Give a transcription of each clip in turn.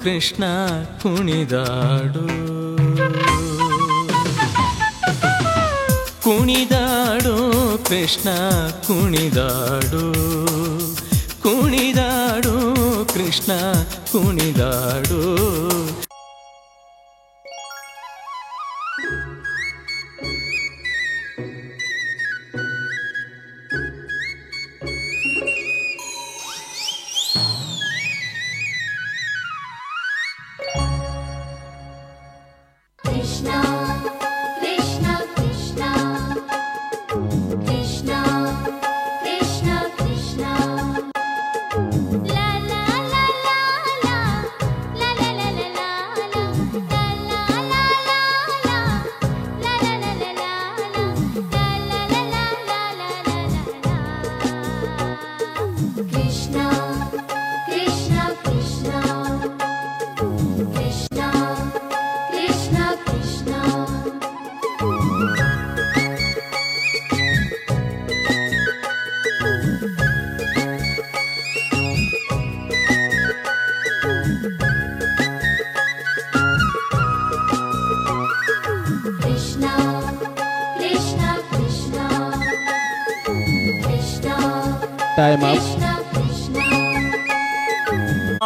ಕೃಷ್ಣ ಕುಣಿದಾಡು ಕುಣಿದಾಡು ಕೃಷ್ಣ ಕುಣಿದಾಡು ಕುಣಿದಾಡು ಕೃಷ್ಣ ಕುಣಿದಾಡು La la la la la la la la la la. Time up.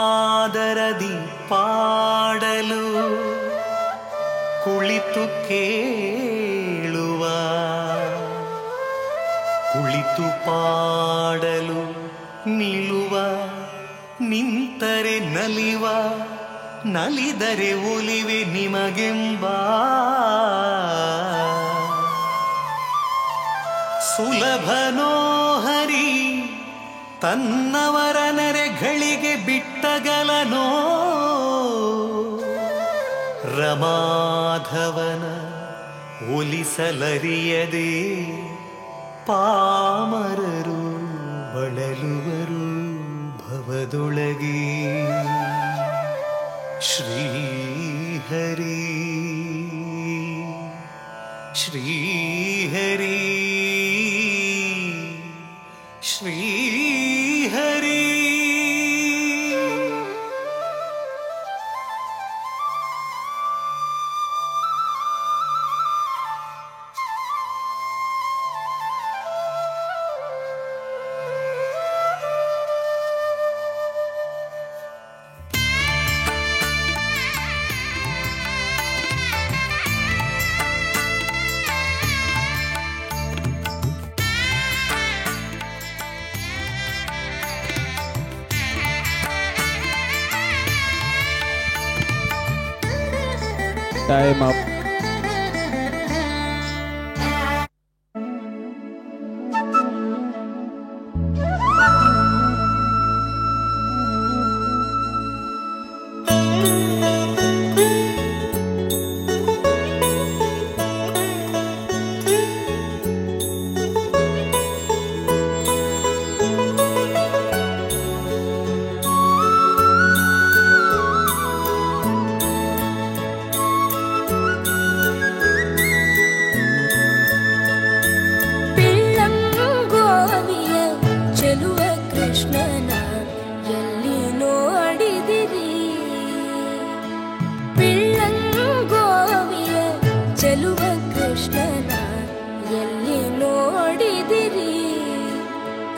ಆದರದಿ ಪಾಡಲು ಕುಳಿತು ಕೇಳುವ, ಕುಳಿತು ಪಾಡಲು ನಿಲ್ಲುವ, ನಿಂತರೆ ನಲಿವ, ನಲಿದರೆ ಒಲಿವೆ ನಿಮಗೆಂಬ ಸುಲಭನೋ ಹರಿ ತನ್ನವರ ನೆರೆಗಳಿಗೆ ಬಿಟ್ಟಗಲನೋ ರಮಾಧವನ ಒಲಿಸಲರಿಯದೆ ಪಾಮರರು ಬಳಲುವರು ಭವದೊಳಗೆ. ಶ್ರೀಹರಿ ಶ್ರೀಹರಿ ಶ್ರೀಹರಿ. Time up.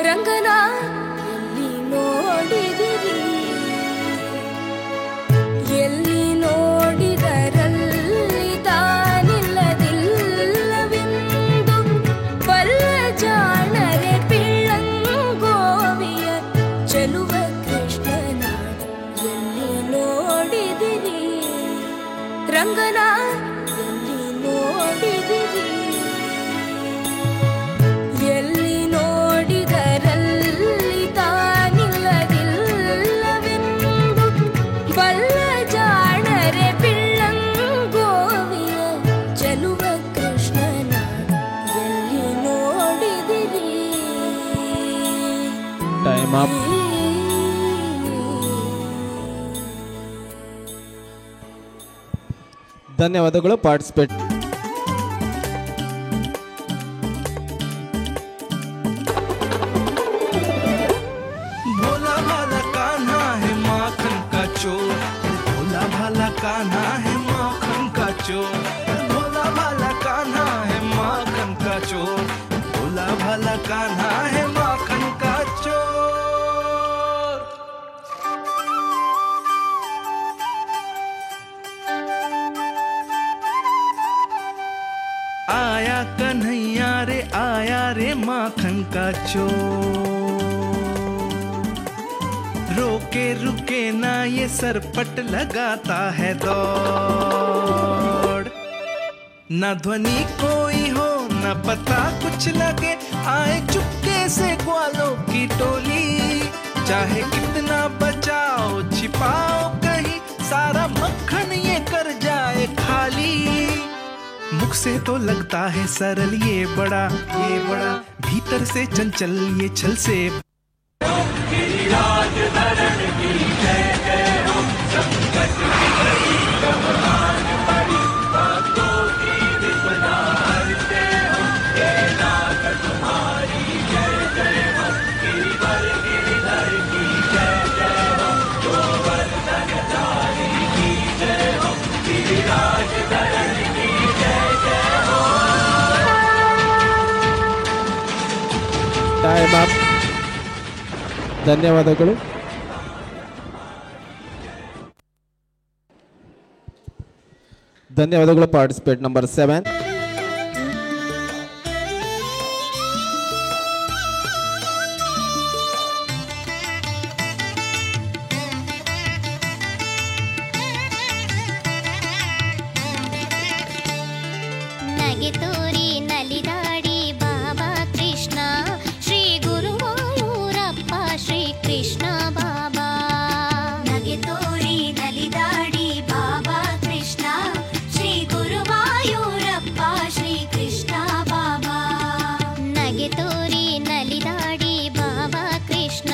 ರಂಗನ ಎಲ್ಲಿ ನೋಡಿದಿರಿ, ಎಲ್ಲಿ ನೋಡಿದರಲ್ಲಿ ತಾನಿಲ್ಲದಿಲ್ಲವೆಂದು ಬಲ್ಲ ಜಾಣರೆ ಪಿಳ್ಳಂಗೋವಿಯ ಚೆಲುವ ಕೃಷ್ಣನ ಎಲ್ಲಿ ನೋಡಿದಿರಿ, ರಂಗನ ಎಲ್ಲಿ ನೋಡಿದಿರಿ, ಎಲ್ಲಿ ನೋಡಿದರಲ್ಲಿ ತಾನಿಲ್ಲದಿಲ್ಲವೆಂದು ಬಲ್ಲ ಜಾಣರೆ ಪಿಳ್ಳಂಗೋವಿಯ ಚೆಲುವ ಕೃಷ್ಣನ ಎಲ್ಲಿ ನೋಡಿದಿರಿ. Time up. ಧನ್ಯವಾದಗಳು ಪಾರ್ಟಿಸಿಪೇಟ್. भोला भाला कान्हा है माखन का चोर, भोला भाला कान्हा है माखन का चोर, भोला भाला कान्हा है माखन का चोर, भोला भाला कान्हा है माखन का चोर। आया कन्हैया रे आया रे माखन का चोर, रोके रुके ना ये सरपट लगाता है दौड़, ना ध्वनि कोई हो ना पता कुछ लगे, आए चुपके से ग्वालों की टोली, चाहे कितना बचाओ छिपाओ कहीं, सारा मक्खन ये कर जाए खाली। मुख से तो लगता है सरल ये बड़ा भीतर से चंचल ये छल से। Time up. ಧನ್ಯವಾದಗಳು. ಧನ್ಯವಾದಗಳು ಪಾರ್ಟಿಸಿಪೇಟ್ ನಂಬರ್ 7. ನಗೆ ತೋರಿ ನಲಿದಾಡಿ ಬಾಬಾ ಕೃಷ್ಣ ಶ್ರೀ ಗುರುವಾಯೂರಪ್ಪ ಶ್ರೀ ಕೃಷ್ಣ ಬಾಬಾ. ನಗೆ ತೋರಿ ನಲಿದಾಡಿ ಬಾಬಾ ಕೃಷ್ಣ ಶ್ರೀ ಗುರುವಾಯೂರಪ್ಪ ಶ್ರೀ ಕೃಷ್ಣ ಬಾಬಾ. ನಗೆ ತೋರಿ ನಲಿದಾಡಿ ಬಾಬಾ ಕೃಷ್ಣ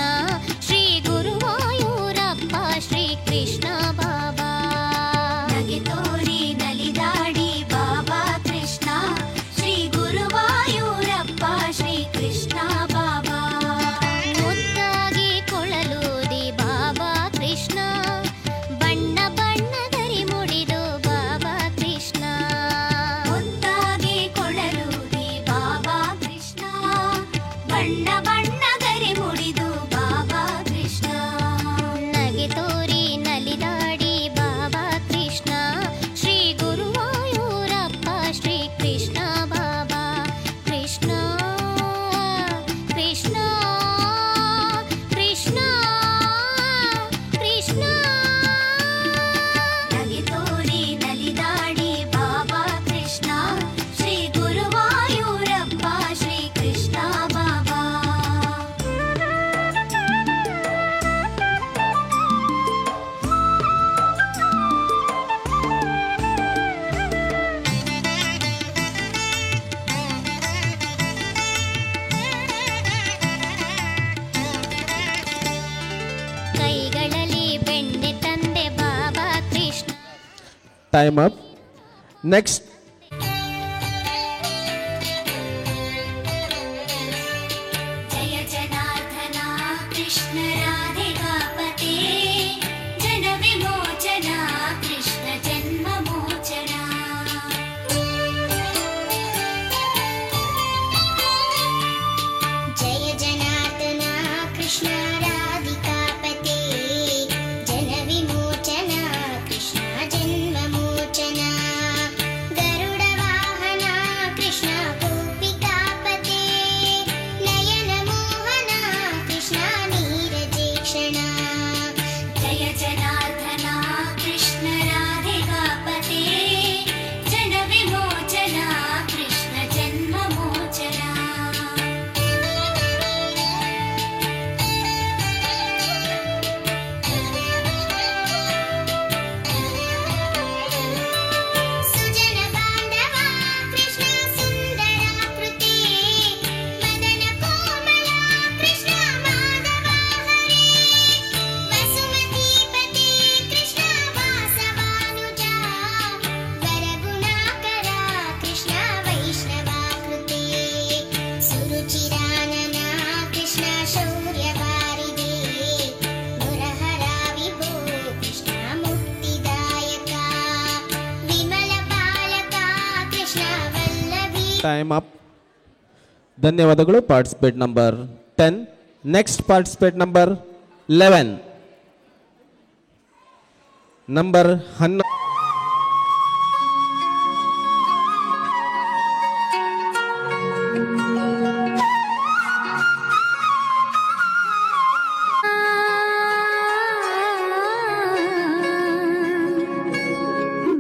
ಶ್ರೀ ಗುರುವಾಯೂರಪ್ಪ ಶ್ರೀ ಕೃಷ್ಣ ಬಾಬಾ. ನಗೆ ತೋರಿ ನಲಿದಾಡಿ ಬಾಬಾ ಕೃಷ್ಣ ಶ್ರೀ ಗುರುವಾಯೂರಪ್ಪ ಶ್ರೀ ಕೃಷ್ಣ ಬಾಬಾ. ಮುದ್ದಾಗಿ ಕೊಳಲೂದಿ ಬಾಬಾ ಕೃಷ್ಣ ಬಣ್ಣ ಬಣ್ಣದರಿ ಮುಡಿದು ಬಾಬಾ ಕೃಷ್ಣ. ಮುದ್ದಾಗಿ ಕೊಳಲೂದಿ ಬಾಬಾ ಕೃಷ್ಣ ಬಣ್ಣ ಬಣ್ಣದರಿ ಮುಡಿದು ಬಾಬಾ ಕೃಷ್ಣ. ನಗೆ ತೋರಿ ನಲಿದಾಡಿ ಬಾಬಾ ಕೃಷ್ಣ ಶ್ರೀ ಗುರುವಾಯೂರಪ್ಪ ಶ್ರೀ ಕೃಷ್ಣ ಬಾಬಾ. ಕೃಷ್ಣ ಕೃಷ್ಣ ಕೃಷ್ಣ ಕೃಷ್ಣ. ನಗೆ ತೋರಿ ನಲಿದಾಡಿ ಬಾಬಾ ಕೃಷ್ಣ ಶ್ರೀ ಗುರುವಾಯೂರಪ್ಪ ಶ್ರೀ ಕೃಷ್ಣ ಬಾಬಾ. ಕೈಗಳಲ್ಲಿ ಬೆಣ್ಣೆ ತಂದೆ ಬಾಬಾ ಕೃಷ್ಣ. Time up. ನೆಕ್ಸ್ಟ್ ಜಯ ಜನಾರ್ದನ ಕೃಷ್ಣ ರಾಧಿಕಾಪತೆ ಜನ ವಿಮೋಚನ ಕೃಷ್ಣ ಜನ್ಮ ಮೋಚನ. ಜಯ ಜನಾರ್ದನ ಕೃಷ್ಣ ರಾಧಿಕಾಪತೆ ಜನ ವಿಮೋಚನ ಕೃಷ್ಣ ಜನ್ಮ ಮೋಚನ. ಗರುಡ ವಾಹನ ಕೃಷ್ಣ ಗೋಪಿಕಾಪತೆ ನಯನ ಮೋಹನ ಕೃಷ್ಣ ನೀರಜೇಕ್ಷಣ. ಜಯ ಜನಾರ್ದನ ಕೃಷ್ಣ ರಾಧಿಕಾಪತೆ ಜನ ವಿಮೋಚನ ಕೃಷ್ಣ ಜನ್ಮ ಮೋಚನ. ಸುಜನ ಬಾಂಧವ ಕೃಷ್ಣ ಸುಂದರಾಕೃತಿ ಮದನ ಕೋಮಲ ಕೃಷ್ಣ ಮಾಧವ ಹರೇ. ವಸುಮತೀಪತಿ ಕೃಷ್ಣ ವಾಸವಾನುಜ ವರಗುಣಾಕರ ಕೃಷ್ಣ ವೈಷ್ಣವಾಕೃತಿ. ಸುರುಚಿರಾನನ ಕೃಷ್ಣ ಶೌರ್ಯವಾರಿಧಿ ಮುರಹರ ವಿಭೋ ಕೃಷ್ಣ ಮುಕ್ತಿದಾಯಕ. ವಿಮಲ ಪಾಲಕ ಕೃಷ್ಣ ವಲ್ಲಭಿ. Time up. ಧನ್ಯವಾದಗಳು participate number 10. Next participate number 11. Number 11.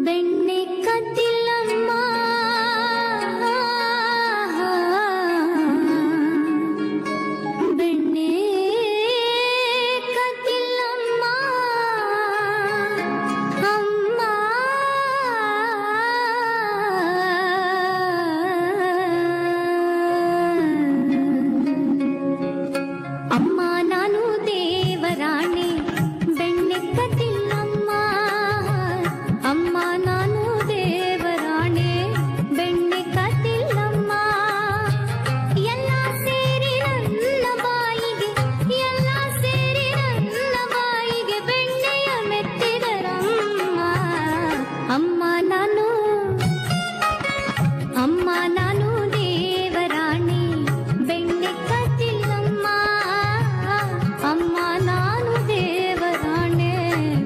ಬೆಣ್ಣೆ ಕದ್ದಿಲ್ಲಮ್ಮ ಬೆಣ್ಣೆ ಕದ್ದಿಲ್ಲಮ್ಮ ಅಮ್ಮ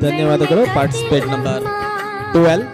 ಧನ್ಯವಾದಗಳು. Participate number 12.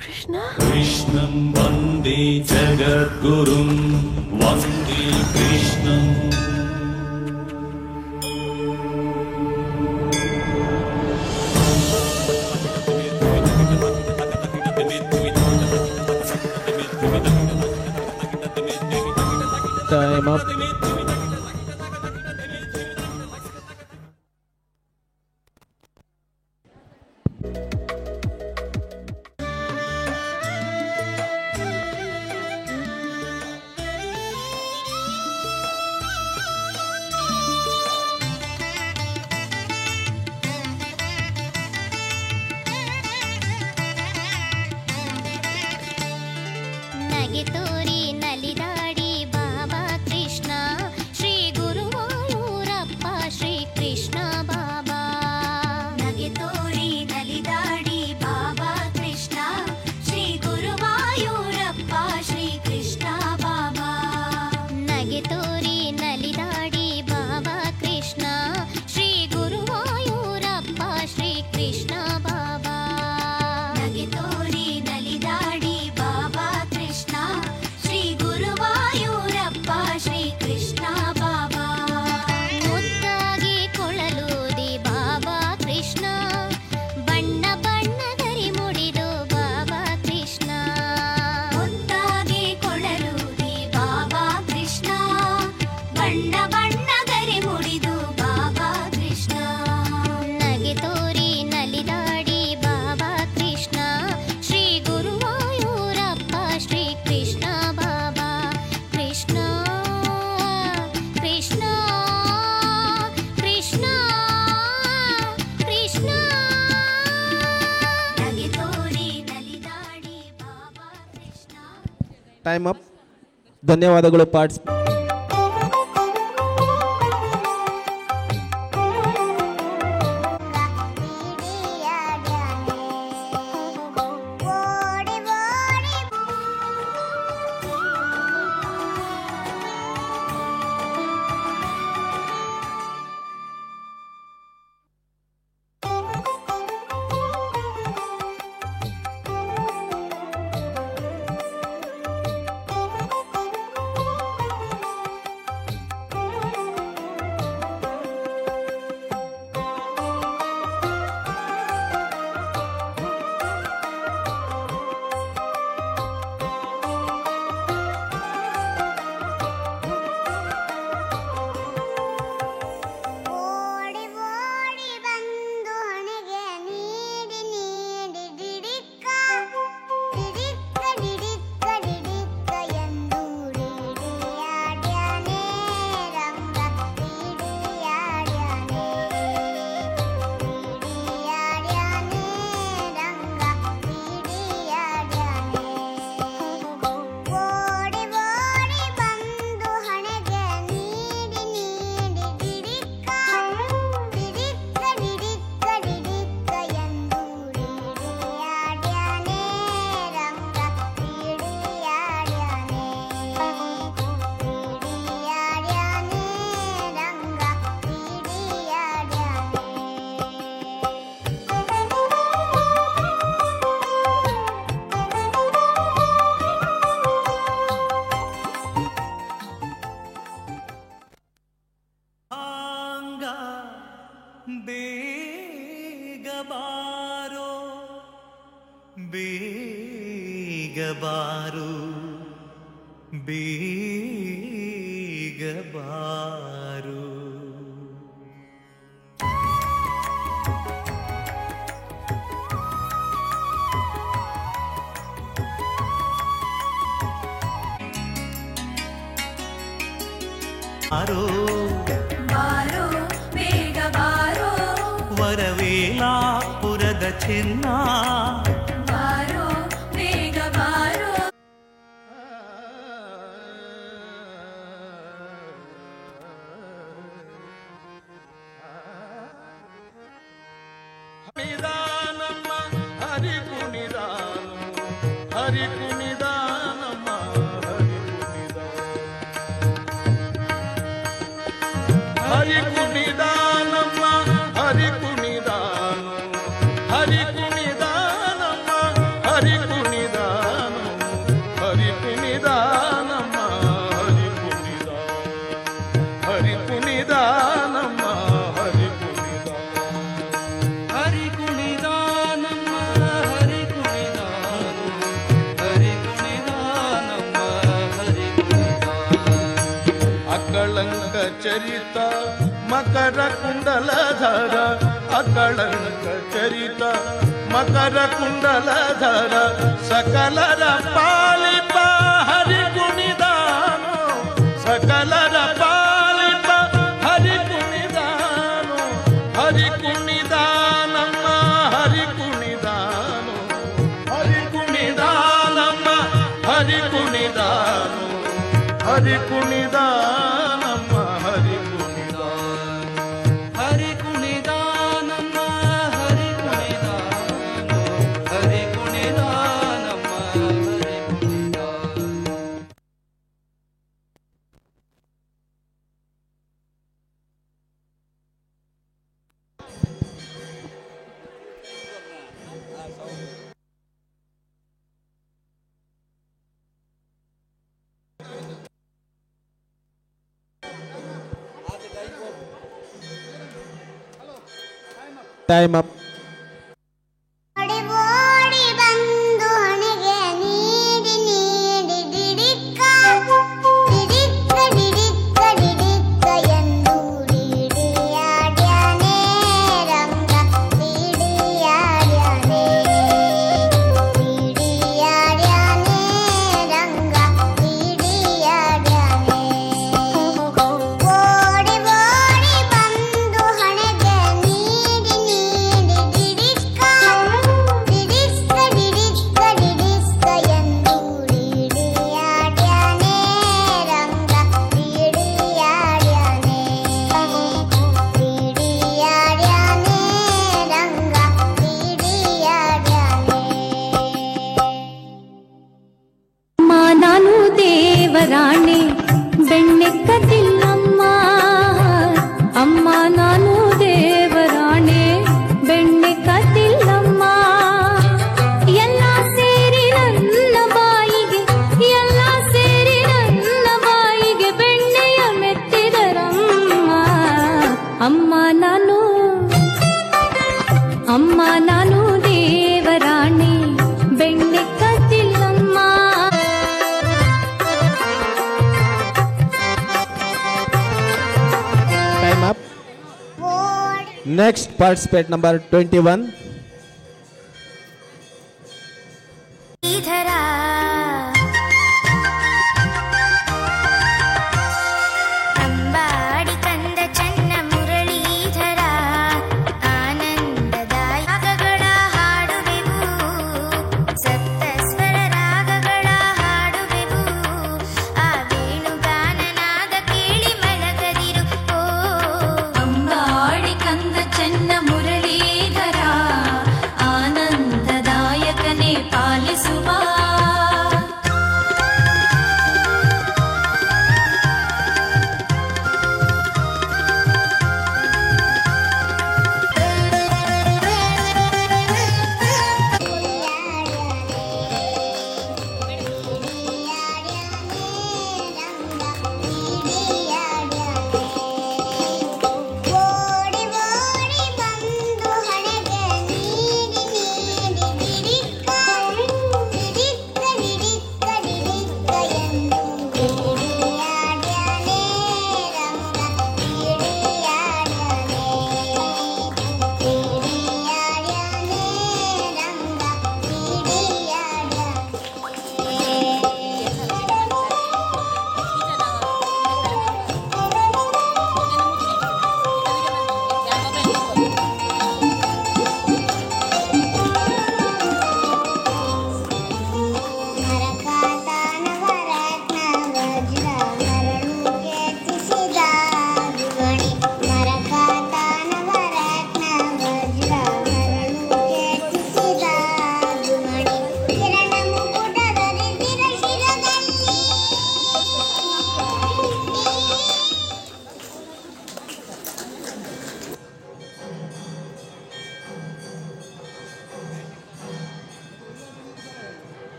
कृष्णं वन्दे जगद्गुरुं वन्दे कृष्णम् Time up. ನಗೆ ತೋರಿ ನಲಿದಾಡಿ ಬಾಬಾ ಕೃಷ್ಣ ಶ್ರೀ ಗುರುವಾಯೂರಪ್ಪ ಶ್ರೀ ಕೃಷ್ಣ ಬಾಬಾ ನಗೆ ತೋರಿ ನಲಿದಾಡಿ ಬಾಬಾ ಕೃಷ್ಣ ಶ್ರೀ ಗುರುವಾಯೂರಪ್ಪ ಶ್ರೀ ಕೃಷ್ಣ ಬಾಬಾ ನಗೆ ತೋರಿ ನಲಿದಾಡಿ ಬಾಬಾ ಕೃಷ್ಣ ಶ್ರೀ ಗುರುವಾಯೂರಪ್ಪ ಶ್ರೀ ಕೃಷ್ಣ ಬಾಬಾ ನಗೆ ತೋರಿ ನಲಿದಾಡಿ ಬಾಬಾ ಕೃಷ್ಣ ಶ್ರೀ ಗುರುವಾಯೂರಪ್ಪ ಶ್ರೀ ಕೃಷ್ಣ ಬಾಬಾ ಮುದ್ದಾಗಿ ಕೊಳಲೂದಿ ಬಾಬಾ ಕೃಷ್ಣ ಬಣ್ಣ ಬಣ್ಣದರಿ ಮುಡಿದು ಬಾಬಾ ಕೃಷ್ಣ ಮುದ್ದಾಗಿ ಕೊಳಲೂದಿ ಬಾಬಾ ಕೃಷ್ಣ ಬಣ್ಣ ಬಣ್ಣದರಿ ಮುಡಿದು ಬಾಬಾ ಕೃಷ್ಣ ನಗೆ ತೋರಿ ನಲಿದಾಡಿ ಬಾಬಾ ಕೃಷ್ಣ ಶ್ರೀ ಗುರುವಾಯೂರಪ್ಪ ಶ್ರೀ ಕೃಷ್ಣ ಬಾಬಾ ಕೃಷ್ಣ ಕೃಷ್ಣ ಕೃಷ್ಣ ಕೃಷ್ಣ ನಗೆ ತೋರಿ ನಲಿದಾಡಿ ಬಾಬಾ ಕೃಷ್ಣ. Time up. ಧನ್ಯವಾದಗಳು. ಪಾರ್ಟ್ಸ್ ಬೇಗ ಬಾರೋ ಬೇಗ ಬಾರೋ ಬೇಗ ಬಾರೋ. ಬಾರೋ ಬಾರೋ ಬೇಗ ಬಾರೋ ವರವೇಲಾಪುರದ ಚೆನ್ನ ಬಾರೋ ಬೇಗ ಬಾರೋ. ನಿಧಾನಮ್ಮ ಹರಿ ಕುಣಿದಾನು ಹರಿ ಕುಣಿದಾನಮ್ಮ ಹರಿ ಕುಣಿದಾನಮ್ಮ ಹರಿ ಕುಣಿದಾನು ಹರಿ ಕುಣಿದಾನಮ್ಮ ಹರಿ ಕುಣಿದಾನು ಹರಿ ಕುಣಿದಾನಮ್ಮ ಹರಿ ಕುಣಿದಾನು ಹರಿ ಕುಣಿದಾನಮ್ಮ ಹರಿ ಕುಣಿದಾನು ಹರಿ ಕುಣಿದಾನಮ್ಮ ಹರಿ ಕುಣಿದಾನು ಹರಿ ಕುಣಿದಾನಮ್ಮ ಹರಿ ಕುಣಿದಾನು. ಅಕಳಂಕ ಚರಿತ ಮಕರ ಕುಂಡಲಧರ ಅಕಳಂಕ ಚರಿತ ಮಕರ ಕುಂಡಲಧರ ಸಕಲರ ಪಾಲಿಪ ಹರಿ ಕುಣಿದಾನು ಸಕಲರ ಪಾಲಿಪ ಹರಿ ಕುಣಿದಾನು ಹರಿ ಕುಣಿದಾನಮ್ಮ ಹರಿ ಕುಣಿದಾನು ಹರಿ ಕುಣಿದಾನಮ್ಮ ಹರಿ ಕುಣಿದಾನು ಹರಿ ಕುಣಿದಾನಮ್ಮ ಹರಿ ಕುಣಿದಾನು ಹರಿ ಕುಣಿದಾನಮ್ಮ ಹರಿ ಕುಣಿದಾನು ಹರಿ ಕುಣಿದಾನಮ್ಮ ಹರಿ ಕುಣಿದಾನು. Time up. ಓಡಿ ಓಡಿ ಬಂದು ಹಣೆಗೆ ನೀಡಿ ನೀಡಿ ಡಿಡಿಕ್ಕ ಡಿಡಿಕ್ಕ ಡಿಡಿಕ್ಕ ಡಿಡಿಕ್ಕ ಎಂದು ಡಿಡಿಯಾಡ್ಯಾನೆ ರಂಗ ಡಿಡಿಯಾಡ್ಯಾನೆ ಡಿಡಿಯಾಡ್ಯಾನೆ ರಂಗ ಡಿಡಿಯಾಡ್ಯಾನೆ. ಓಡಿ ಓಡಿ ಬಂದು ಹಣೆಗೆ ನೀಡಿ ನೀಡಿ ಡಿಡಿಕ್ಕ ಡಿಡಿಕ್ಕ ಡಿಡಿಕ್ಕ ಡಿಡಿಕ್ಕ ಎಂದು ಡಿಡಿಯಾಡ್ಯಾನೆ ರಂಗ ಡಿಡಿಯಾಡ್ಯಾನೆ ಡಿಡಿಯಾಡ್ಯಾನೆ ರಂಗ ಡಿಡಿಯಾಡ್ಯಾನೆ. ಅಮ್ಮ ನಾನು ದೇವರಾಣೆ ಬೆಣ್ಣೆಕ್ಕದಿಲ್ಲಮ್ಮ ಅಮ್ಮ ನಾನು ದೇವರಾಣೆ ಬೆಣ್ಣೆಕ್ಕದಿಲ್ಲಮ್ಮ ಎಲ್ಲ ಸೇರಿ ನನ್ನ ಬಾಯಿಗೆ ಎಲ್ಲ ಸೇರಿ ನನ್ನ ಬಾಯಿಗೆ ಬೆಣ್ಣೆಯ ಮೆತ್ತಿದರಮ್ಮ ಅಮ್ಮ ನಾನು ದೇವರಾಣೆ ಬೆಣ್ಣೆಕ್ಕದಿಲ್ಲಮ್ಮ. Time up. ಓಡಿ Next participant number 21. ಶ್ರೀಧರ ಅಂಬಾಡಿ ಕಂದ ಚನ್ನ ಮುರಳೀಧರ ಆನಂದದಾಯಕಗಳ ಹಾಡುವೆವು ಸಪ್ತ ಸ್ವರ ರಾಗಗಳ ಹಾಡುವೆವು ಆ ವೇಣುಗಾನನಾದ ಕೇಳಿ ಮಲಗದಿರು ಓ ಅಂಬಾಡಿ ಕಂದ ಚೆನ್ನ ಮುರಳೀಧರ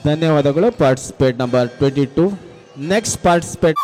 ಧನ್ಯವಾದಗಳು ಪಾರ್ಟಿಸಿಪೇಟ್ ನಂಬರ್ 22. ನೆಕ್ಸ್ಟ್ ಪಾರ್ಟಿಸಿಪೇಟ್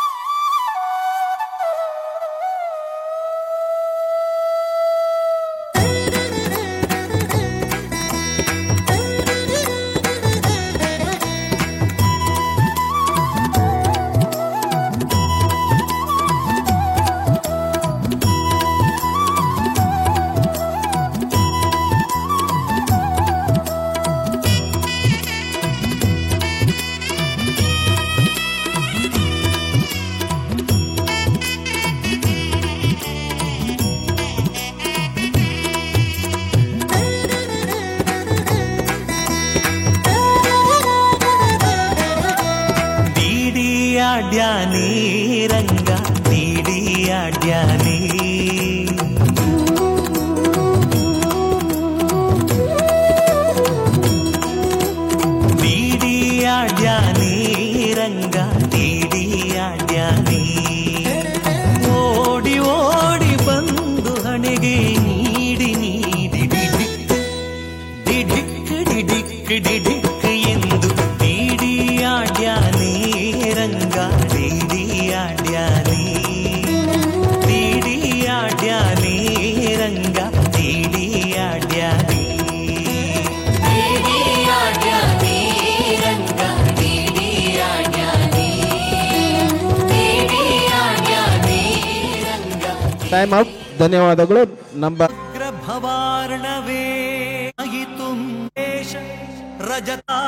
ಡ್ಯಾನಿ ರಂಗ ಡ್ಯಾನಿ ಡ್ಯಾನಿ ರಂಗ ಡ್ಯಾನಿ ಓಡಿ ಓಡಿ ಬಂದು ಹಣೆಗೆ ನೀಡಿ ನೀಡಿ ಡಿಡಿಕ್ ಡಿಡಿಕ್ ಡಿಡಿಕ್ ಎಂದು Danny Ranga Danny Ranga Danny time out. ಧನ್ಯವಾದಗಳು. ನಂಬರ್ ಭವಾರ್ಣವೇ ತುಂಬೇಶ ರಜತಾ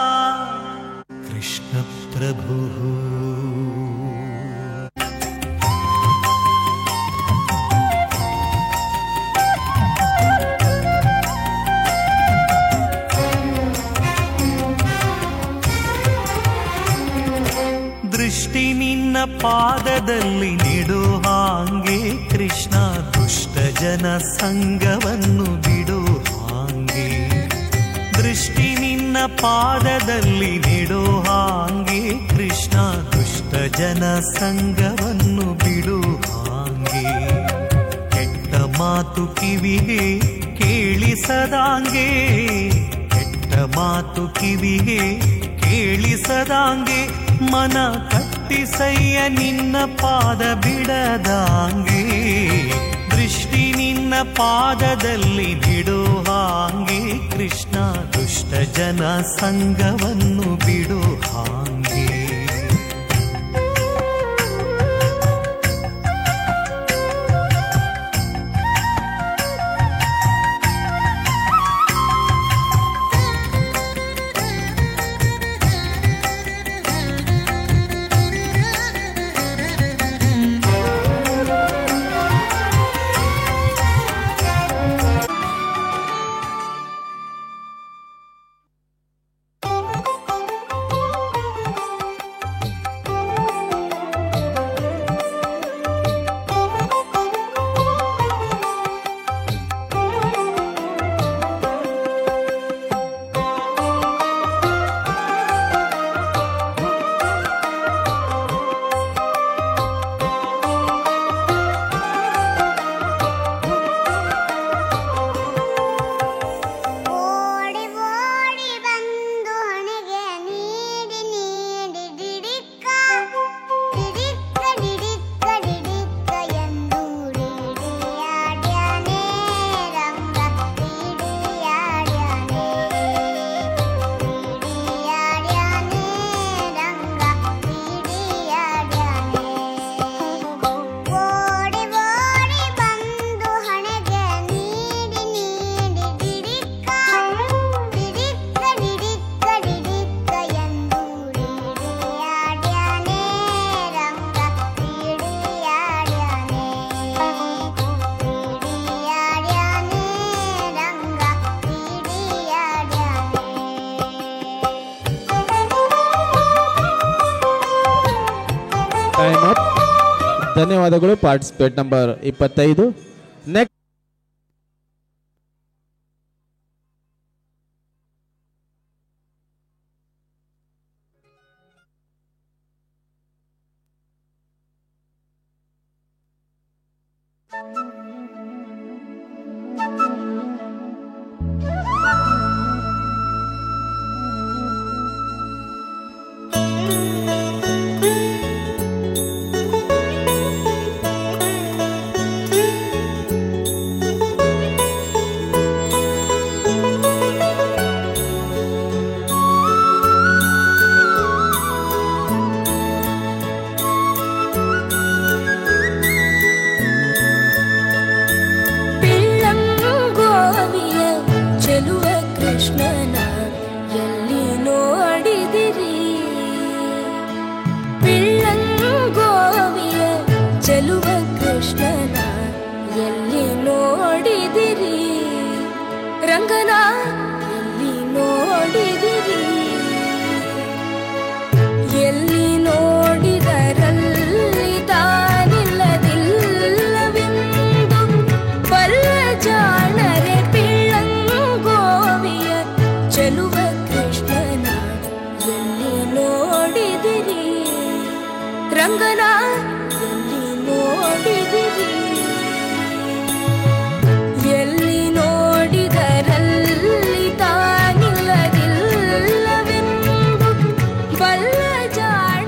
ಕೃಷ್ಣ ಪ್ರಭು ದೃಷ್ಟಿ ನಿನ್ನ ಪಾದದಲ್ಲಿ ನಿಡು ಹಾಂಗೆ ಕೃಷ್ಣ ದುಷ್ಟ ಜನ ಸಂಗವನ್ನು ಬಿಡು ಹಾಂಗೆ ದೃಷ್ಟಿ ನಿನ್ನ ಪಾದದಲ್ಲಿ ನಿಡು ಹಾಂಗೆ ಕೃಷ್ಣ ದುಷ್ಟ ಜನ ಸಂಗವನ್ನು ಬಿಡು ಹಾಂಗೆ ಕೆಟ್ಟ ಮಾತು ಕಿವಿಗೆ ಕೇಳಿಸದಾಂಗೆ ಕೆಟ್ಟ ಮಾತು ಕಿವಿಗೆ ಕೇಳಿಸದಾಂಗೆ ಮನ ಕಟ್ಟಿಸಯ್ಯ ನಿನ್ನ ಪಾದ ಬಿಡದಾಂಗೆ ದೃಷ್ಟಿ ನಿನ್ನ ಪಾದದಲ್ಲಿ ಬಿಡು ಹಾಂಗೆ ಕೃಷ್ಣ ದುಷ್ಟ ಜನ ಸಂಗವನ್ನು ಬಿಡು ಹಾಂಗೆ ಟೈಮ್ ಅಪ್. ಧನ್ಯವಾದಗಳು participate number 25. Next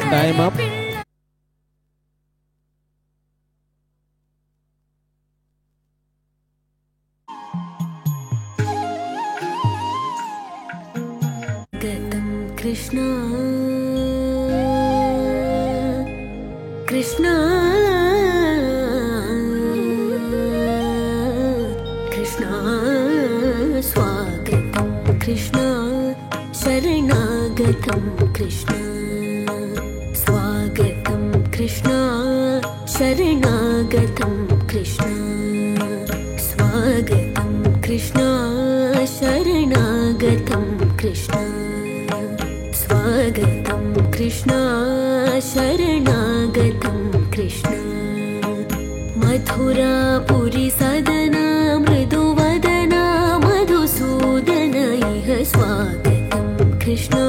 Time up. Krishna Krishna Krishna Swagatam Krishna Sharanagatam Krishna Swagatam Krishna Sharanagatam Krishna Swagatam Krishna Sharanagatam Krishna Swagatam Krishna Sharanagatam Krishna Mathurapuri Sadana Mriduvadana Madhusudana Iha Swagatam Krishna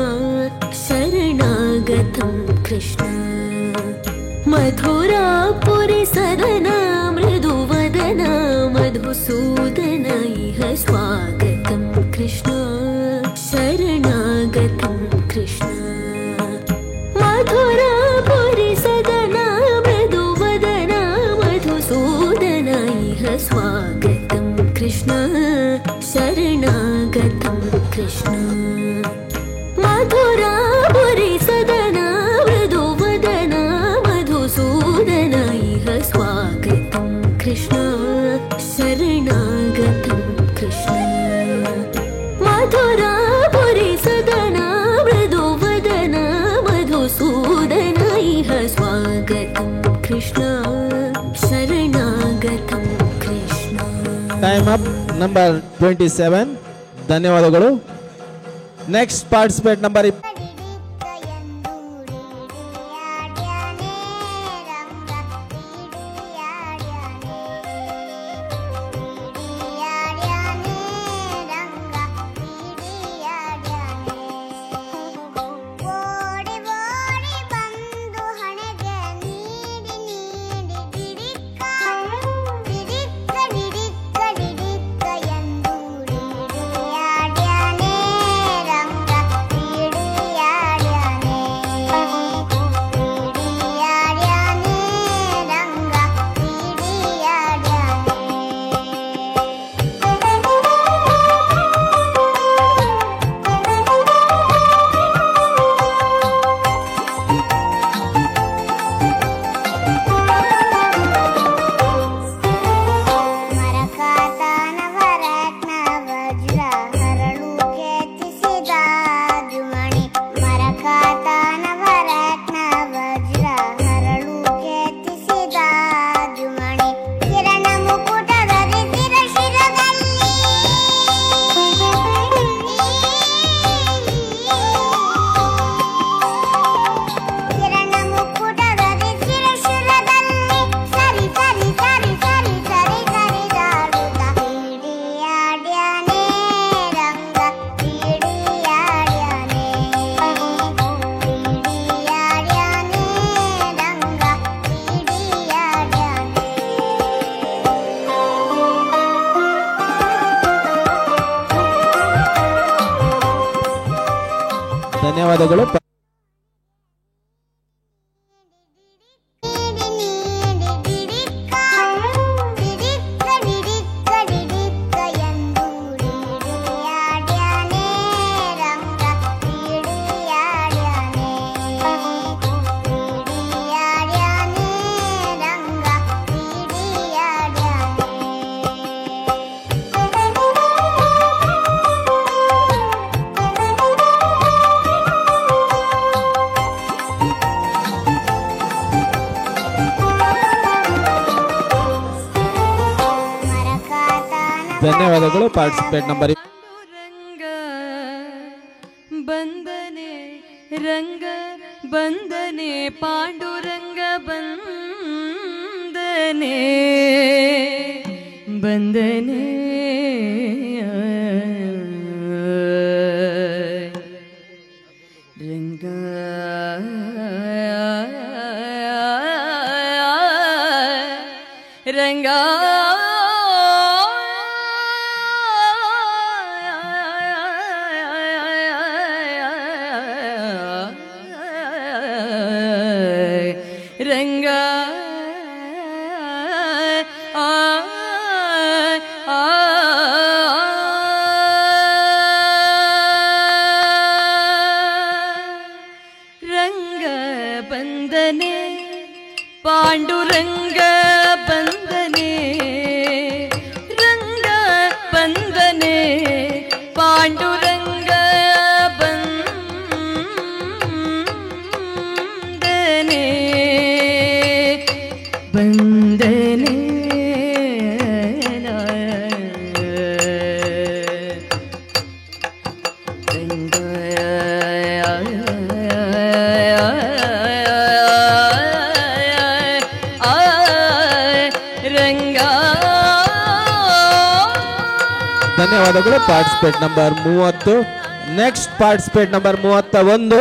Sharanagatam Krishna Mathurapuri Sadana Mriduvadana Madhusudana Iha Swagatam Krishna Sharanagatam Krishna Mathurapuri Sadana Mriduvadana Madhusudana Iha Swagatam Krishna Sharanagatam Krishna Mathurapuri Sadana Mriduvadana Madhusudana Iha Swagatam Krishna Sharanagatam Krishna Mathurapuri Sadana Mriduvadana Madhusudana Iha Swagatam Krishna Sharanagatam Krishna. Time up. Number 27. ಧನ್ಯವಾದಗಳು. Next participant number ಧನ್ಯವಾದಗಳು. ಧನ್ಯವಾದಗಳು. Participate number ರಂಗ ಬಂದನೆ ರಂಗ ಬಂದನೆ ಪಾಂಡುರಂಗ ಬಂದನೆ ಬಂದನೆ ರಂಗ ರಂಗ ರಂಗ ರಂಗ ಬಂದನೆ ಪಾಂಡುರಂಗ ಬಂದನೆ ರಂಗ ಬಂದನೆ ಪಾಂಡುರಂಗ ಬಂದನೆ ಬಂದನೆ ಧನ್ಯವಾದಗಳು. Participate number 30. Next participate number 31.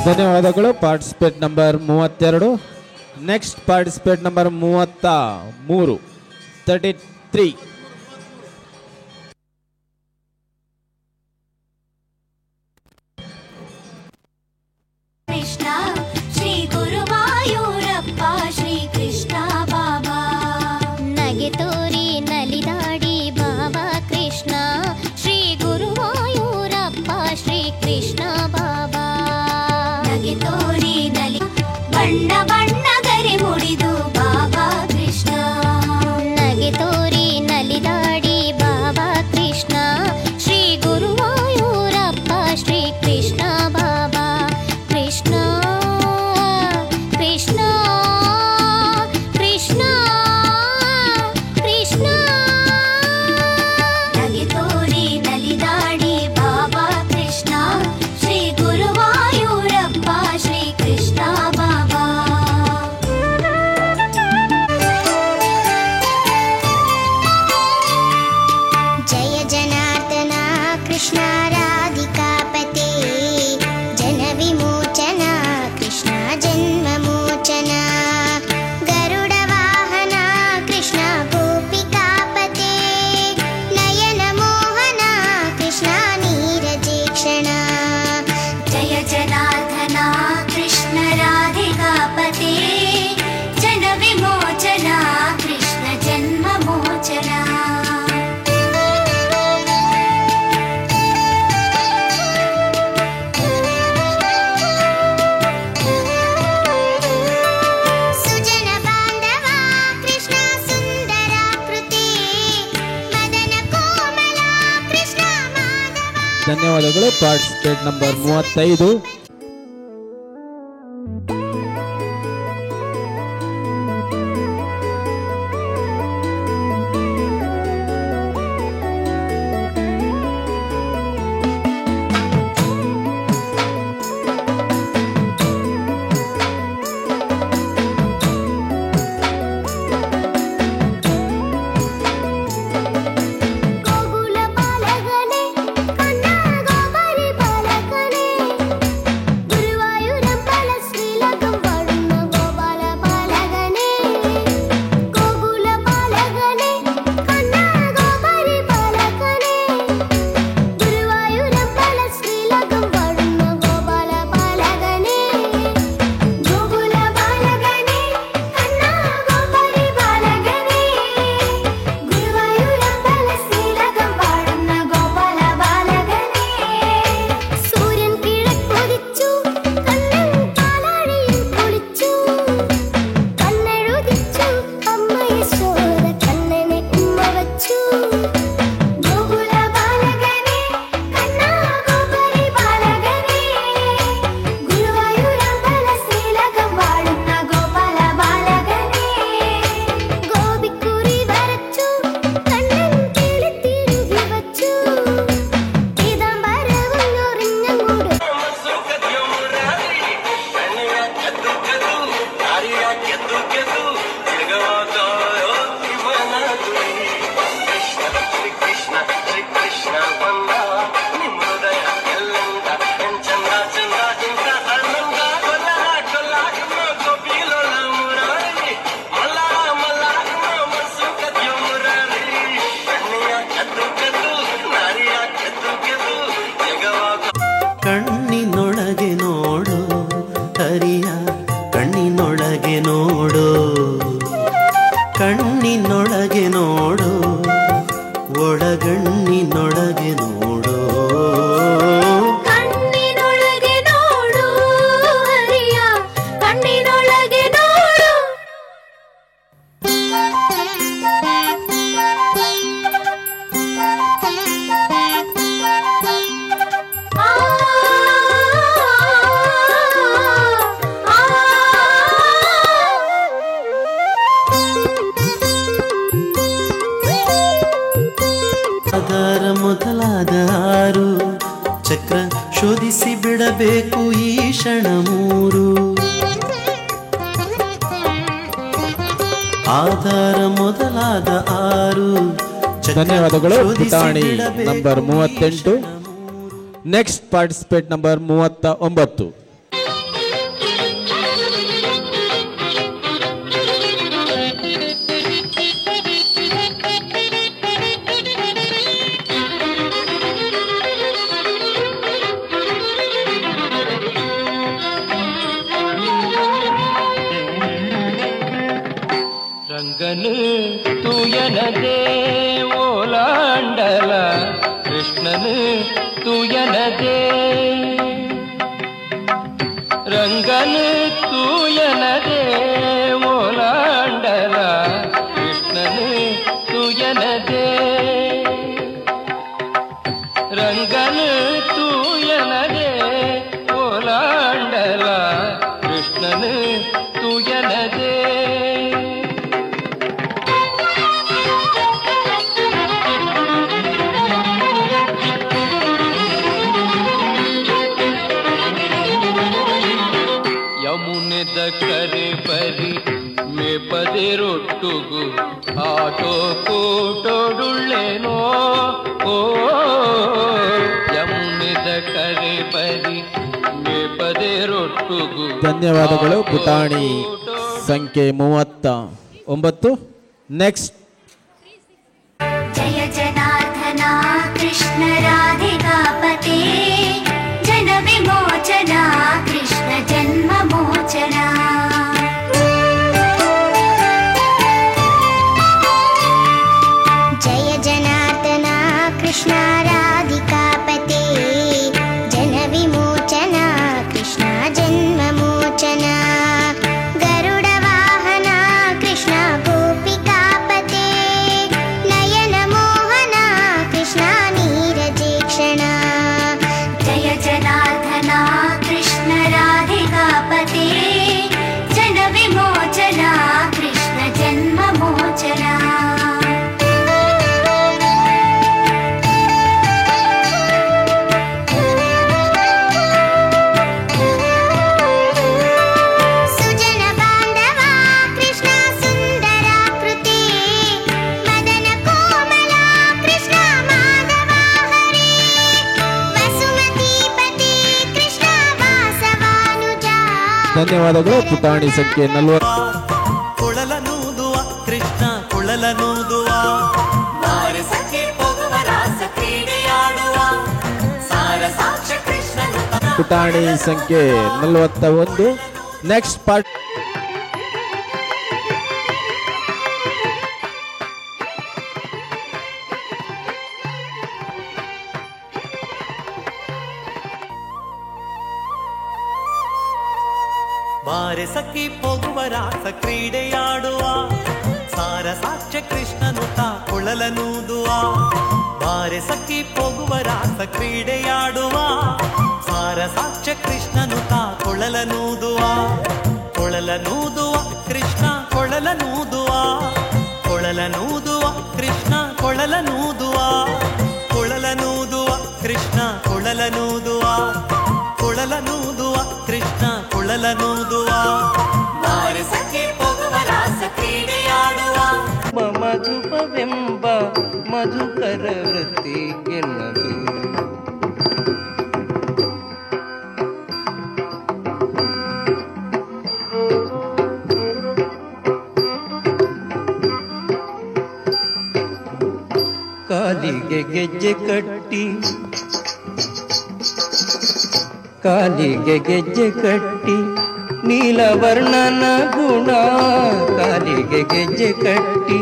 ಧನ್ಯವಾದಗಳು. Participate number 32. Next participate number 33. 33. Krishna Shri Guruvayurappa Shri Krishna ಬಾಬಾ ನಗೆ ತೋರಿ ನಲಿದಾಡಿ ಬಣ್ಣ ಬಣ್ಣಗರೆ ಮುಡಿದು ಬಾಬಾ ಕೃಷ್ಣ ನಗೆ ತೋರಿ ನಲಿದಾಡಿ ಬಾಬಾ ಕೃಷ್ಣ ಶ್ರೀ ಗುರುವಾಯೂರಪ್ಪ ಶ್ರೀ ಕೃಷ್ಣ ಬಾಬಾ ಕೃಷ್ಣ ಕೃಷ್ಣ ಕೃಷ್ಣ ಕೃಷ್ಣ ನಗೆ ತೋರಿ ನಲಿದಾಡಿ ಬಾಬಾ ಕೃಷ್ಣ ಶ್ರೀ ಗುರುವಾಯೂರಪ್ಪ ಶ್ರೀ ಕೃಷ್ಣ ಬಾಬಾ ಜಯ ಜನಾರ್ದನ ಕೃಷ್ಣ ರಾಧಿಕಾಪತೆ ಜನ ವಿಮೋಚನ ಕೃಷ್ಣ ಜನ್ಮ ಮೋಚನ ಗರುಡ ವಾಹನ ಕೃಷ್ಣ ಗೋಪಿಕಾಪತೆ ನಯನ ಮೋಹನ ಕೃಷ್ಣ ನೀರಜೇಕ್ಷಣ ಜಯ ಜನಾರ್ದನ ಕೃಷ್ಣ ರಾಧಿಕಾಪತೆ ಜನ ವಿಮೋಚನ ಕೃಷ್ಣ ಜನ್ಮ ಮೋಚನ ಸುಜನ ಬಾಂಧವ ಕೃಷ್ಣ ಸುಂದರಾಕೃತಿ ಮದನ ಕೋಮಲ ಕೃಷ್ಣ ಮಾಧವ ಧನ್ಯವಾದಗಳು. Participate number 35. ಗೋಕುಲ ಬಾಲಕನೇ ಕನ್ನ ಗೋಪರಿ ಬಾಲಕನೇ ಗುರುವಾಯೂರಪ್ಪನ ಶ್ರೀಲಕಂ ವಾಡುನ್ನ ಗೋಪಾಲ ಬಾಲಕನೇ ಗೋಕುಲ ಬಾಲಕನೇ ಕನ್ನ ಗೋಪರಿ ಬಾಲಕನೇ ಗುರುವಾಯೂರಪ್ಪನ ಶ್ರೀಲಕಂ ವಾಡುನ್ನ ಗೋಪಾಲ ಬಾಲಕನೇ ಗೋಕುಲ ಬಾಲಕನೇ ಕನ್ನ ಗೋಪರಿ ಬಾಲಕನೇ ಗುರುವಾಯೂರಪ್ಪನ ಶ್ರೀಲಕಂ വാടുന്ന ഗോപാല ബാലകനേ സൂര്യൻ കിഴക്കുദിച്ചു കണ്ണൻ പാലാഴിയിൽ കുളിച്ചു കണ്ണെഴുതിച്ചു അമ്മ യശോദ കണ്ണനെ ഉമ്മ വച്ചു ഗോകുല ബാലകനേ കണ്ണാ ഗോപരി ബാലകനേ ഗുരുവായൂരമ്പല ശ്രീലകം വാഴുന്ന ഗോപാല ബാലകനേ ഗോപിക്കുറി വരച്ചു കണ്ണൻ കിളിത്തിരുകി വച്ചു പീതാംബരവും ഞൊറിഞ്ഞങ്ങോട് ಕಣ್ಣಿನೊಳಗೆ ನೋಡು ಹರಿಯ ಕಣ್ಣಿನೊಳಗೆ ನೋಡು ಕಣ್ಣಿನೊಳಗೆ ನೋಡು ಒಳಗಣ್ಣಿನೊಳಗೆ ನೋಡು ಕಣ್ಣಿನೊಳಗೆ ನೋಡು ಹರಿಯ ಕಣ್ಣಿನೊಳಗೆ ನೋಡು ಆ ಅದರ ಮೊದಲಾದ ಆರು ಚಕ್ರ ಶೋಧಿಸಿ ಬಿಡಬೇಕು ಈ ಕ್ಷಣ ಮೂರು ಆಧಾರ ಮೊದಲಾದ ಆರು ಚಕ್ರ ಧನ್ಯವಾದಗಳು. ಶೋಧಿಸಿ ಪುಟಾಣಿ ಬಿಡಬೇಕು ನಂಬರ್ ಈ 38. ಕ್ಷಣ ಮೂರು. Next participate number 39. ರಂಗನು ತೂಯನದೇ ಓಲಾಂಡಲ ಕೃಷ್ಣನು ತೂಯನದೇ ರಂಗನು ತೂಯನದೇ ಓಲಾಂಡಲ ಕೃಷ್ಣನು ತೂಯನದೇ ರಂಗನು ತೂಯನದೇ ಓಲಾಂಡಲ ಕೃಷ್ಣನು ತೂಯನದೇ ಯಮುನೆದ ಕರೆ ಬರಿ ಮೇಪದಿರೊಟ್ಟುಗು ಆಟೋ ಕೂಟೋಡುಳ್ಳೇನೋ ಓ ಯಮುನೆದ ಕರೆ ಬರಿ ಮೇಪದಿರೊಟ್ಟುಗು. ಧನ್ಯವಾದಗಳು. ಪುಟಾಣಿ ಸಂಖ್ಯೆ 39. ನೆಕ್ಸ್ಟ್. जय जनार्दना कृष्ण राधिकापते जन विमोचना कृष्ण जन्म मोचना. जय जनार्दना कृष्ण राधिकापते जन विमोचना कृष्ण जन्म मोचना. गरुड वाहना कृष्ण गोपिकापते नयन मोहना कृष्ण नीरजेक्षणा. जय जनार्दना कृष्ण राधिकापते जन विमोचना कृष्ण जन्म मोचना. सुजन बांधवा कृष्ण सुंदराकृते मदन कोमला कृष्ण माधवा हरे वसुमतीपते कृष्ण वासवानुजा. ಧನ್ಯವಾದಗಳು. ಪುಟಾಣಿ ಸಂಖ್ಯೆ 40. ಕೊಳಲನೂದುವ ಕೃಷ್ಣ ಕೊಳಲನೂದುವ ಬಾರಸಕ್ಕೆ ಹೋಗುವ ರಾಸ ಕ್ರೀಡೆಯಾಡುವ ಸಾರಸಾಕ್ಷ ಕೃಷ್ಣನು ಪುಟಾಣಿ ಸಂಖ್ಯೆ 41. Next part. ಬಾರಸಕ್ಕೆ ಹೋಗುವ ರಾಸ ಕ್ರೀಡೆಯಾಡುವ ಸಾರಸಾಕ್ಷ ಕೃಷ್ಣನು ತಾ ಕೊಳಲನೂದುವ ಬಾರಸಕ್ಕೆ ಹೋಗುವ ರಾಸ ಕ್ರೀಡೆಯಾಡುವ ಸಾರಸಾಕ್ಷ ಕೃಷ್ಣನು ತಾ ಕೊಳಲನೂದುವ ಕೊಳಲನೂದುವ ಕೃಷ್ಣ ಕೊಳಲನೂದುವ ಕೊಳಲನೂದುವ ಕೃಷ್ಣ ಕೊಳಲನೂದುವ ಕೊಳಲನೂದುವ ಕೃಷ್ಣ ಕೊಳಲನೂದುವ ಕೊಳಲನೂದುವ ಕೃಷ್ಣ ಕೊಳಲನೂದುವ ಬಾರಸಕ್ಕೆ ಹೋಗುವ ರಾಸ ಕ್ರೀಡೆಯಾಡುವ ಮಧುಪವೆಂಬ ಮಧುಕರ ವೃತ್ತಿ ಎನ್ನದು ಕಾಲಿಗೆ ಗೆಜ್ಜೆ ಕಟ್ಟಿ ಕಾಲಿಗೆ ಗೆಜ್ಜೆ ಕಟ್ಟಿ ನೀಲವರ್ಣನ ಗುಣ ಕಾಲಿಗೆ ಗೆಜ್ಜೆ ಕಟ್ಟಿ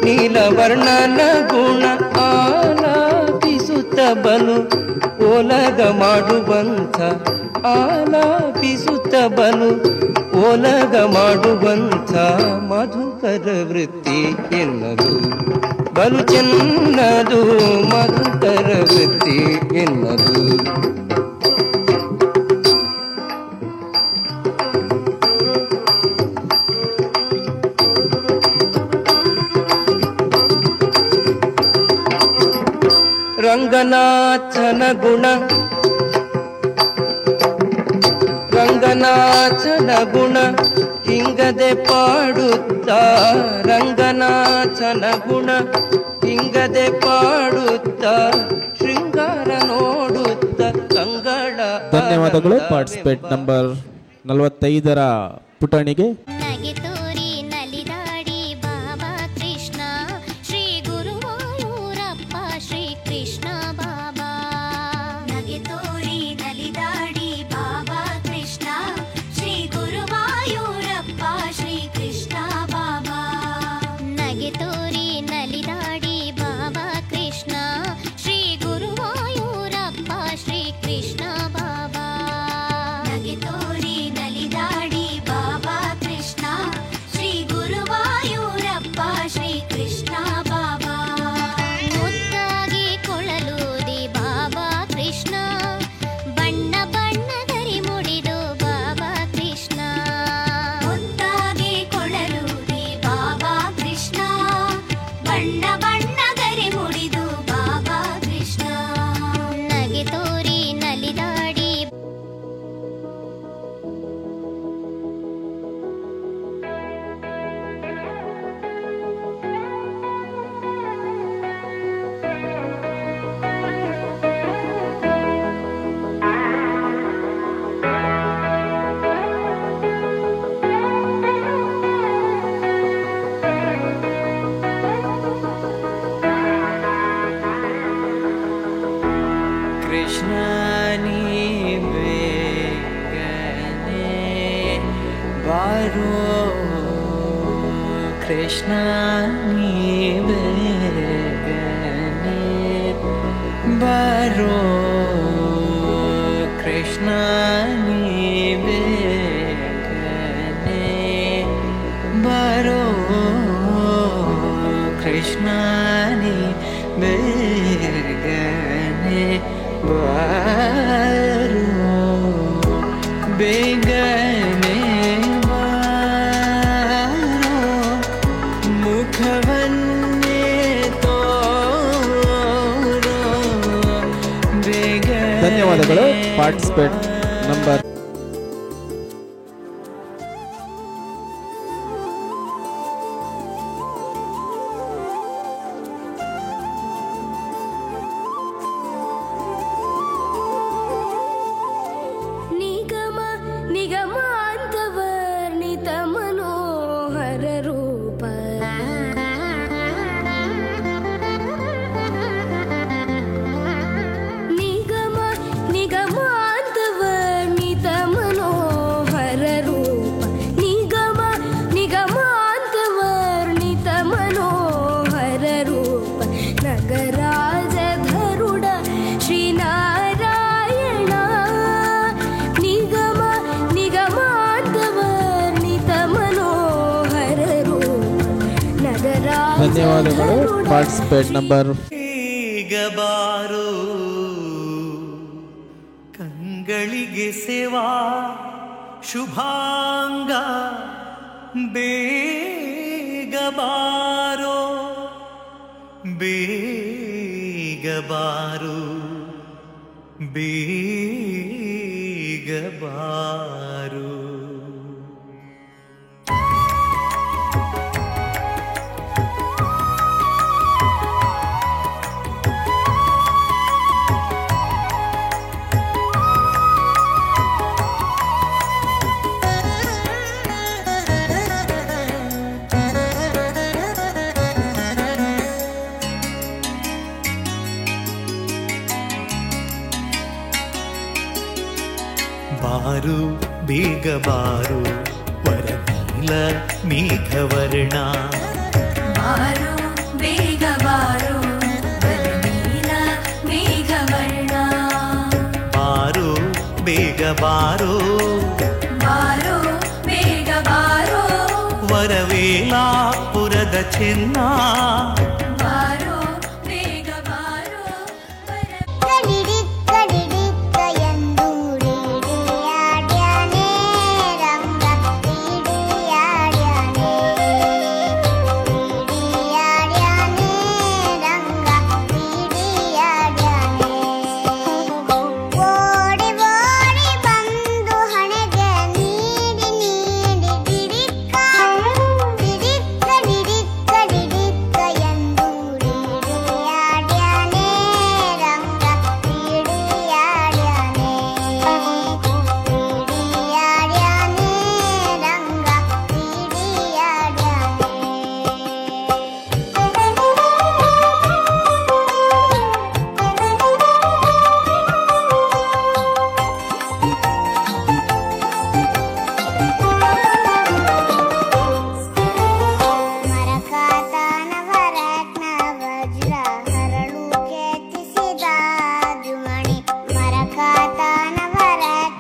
ನೀಲವರ್ಣನ ಗುಣ ಆಲಾಪಿಸುತ್ತ ಬಲು ಓಲಗ ಮಾಡುವಂಥ ಆಲಾಪಿಸುತ್ತ ಬಲು ಓಲಗ ಮಾಡುವಂಥ ಮಧುಕರ ವೃತ್ತಿ ಎನ್ನದು ಬಲು ಚೆನ್ನದು ಮಧುಕರ ವೃತ್ತಿ ಎನ್ನದು ರಂಗನಾಥನ ಗುಣ ರಂಗನಾಥನ ಗುಣ ಹಿಂಗದೆ ಪಾಡುತ್ತಾ ರಂಗನಾಥನ ಗುಣ ಹಿಂಗದೆ ಪಾಡುತ್ತಾ ಶೃಂಗಾರ ನೋಡುತ್ತ ಕಂಗಳ. ಧನ್ಯವಾದಗಳು. ಪಾರ್ಟಿಸಿಪೇಟ್ ನಂಬರ್ 45ರ ಪುಟಾಣಿಗೆ. ನಗೆ ತೋರಿ ನಲಿದಾಡಿ ಬಾಬಾ ಕೃಷ್ಣ ಶ್ರೀ ಗುರುವಾಯೂರಪ್ಪ ಶ್ರೀ ಕೃಷ್ಣ ಬಾಬಾ. ನಗೆ ತೋರಿ ನಲಿದಾಡಿ ಬಾಬಾ ಕೃಷ್ಣ ಶ್ರೀ ಗುರುವಾಯೂರಪ್ಪ ಶ್ರೀ ಕೃಷ್ಣ ಬಾಬಾ. ನಗೆ ತೋರಿ ನಲಿದಾಡಿ ಬಾಬಾ ಕೃಷ್ಣ ಶ್ರೀ ಗುರುವಾಯೂರಪ್ಪ ಶ್ರೀ ಕೃಷ್ಣ ಬಾಬಾ. ನಗೆ ತೋರಿ ಬಾರೋ ಕೃಷ್ಣ ನೀ ಬೇಗನೆ ಬಾರೋ ಕೃಷ್ಣ ನೀ ಬೇಗನೆ ಬಾರೋ ಕೃಷ್ಣ ನೀ ಬೇಗನೆ ಬಾರೋ ಬೇಗನೆ ಬಾರೋ ಮುಖವನ್ನೇ ತೋರೋ ಬೇಗನೆ. ಧನ್ಯವಾದಗಳು. ಪಾರ್ಟಿಸಿಪೇಟ್ ನಂಬರ್ ನಿಗಮ ನಿಗಮಾಂತವರ್ಣಿತ ಮನೋಹರ ರೂಪ ನಿಗಮ ನಿಗಮಾಂತವರ್ಣಿತ ಮನೋಹರ ರೂಪ ನಿಗಮ ನಿಗಮಾಂತವರ್ಣಿತ ಮನೋಹರ ರೂಪ ನಗರಾಜ ಧರುಡ ಶ್ರೀನಾರಾಯಣ ನಿಗಮ ನಿಗಮಾಂತವರ್ಣಿತ ಮನೋಹರ ರೂಪ ನಗರಾಜ ಧನ್ಯವಾದಗಳು. ಪಾರ್ಟಿಸಿಪೇಟ್ ನಂಬರ್ ಬೇಗ ಬಾರೋ ಕಂಗಳಿಗೆ ಸೇವಾ ಶುಭಾಂಗ ಬೇಗ ಬಾರೋ ಬೇಗ ಬಾರೋ ಬೇಗ ಬಾರೋ. ಬಾರು ಬೇಗ ಬಾರು ವರನೀಲ ಮೇಘವರ್ಣ ಬಾರೋ ಬೇಗ ಬಾರೋ ವರನೀಲ ಮೇಘವರ್ಣ ಬಾರು ಬೇಗ ಬಾರೋ ಬಾರೋ ಬೇಗ ಬಾರೋ ವರವೇಲಾಪುರದ ಚೆನ್ನ ಬಾರೋ ಬೇಗ ಬಾರೋ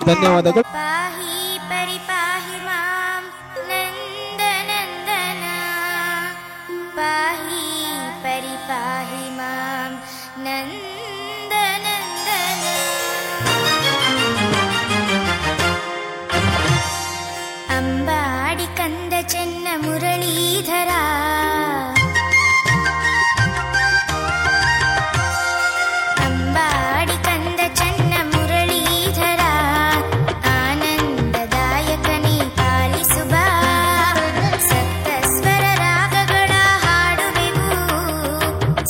ಧನ್ಯವಾದಗಳು. ಪಾಹಿ ಪರಿಪಾಹಿ ಮಾಂ ನಂದನಂದನ ಪಾಹಿ ಪರಿಪಾಹಿ ಮಾಂ ನಂದನಂದನ ಅಂಬಾಡಿ ಕಂದ ಚೆನ್ನ ಮುರಳೀಧರ ಅಂಬಾಡಿ ಕಂದ ಚೆನ್ನ ಮುರಳೀಧರ ಆನಂದದಾಯಕನೇ ಪಾಲಿಸು ಬಾ ಸಪ್ತ ಸ್ವರ ರಾಗಗಳ ಹಾಡುವೆವು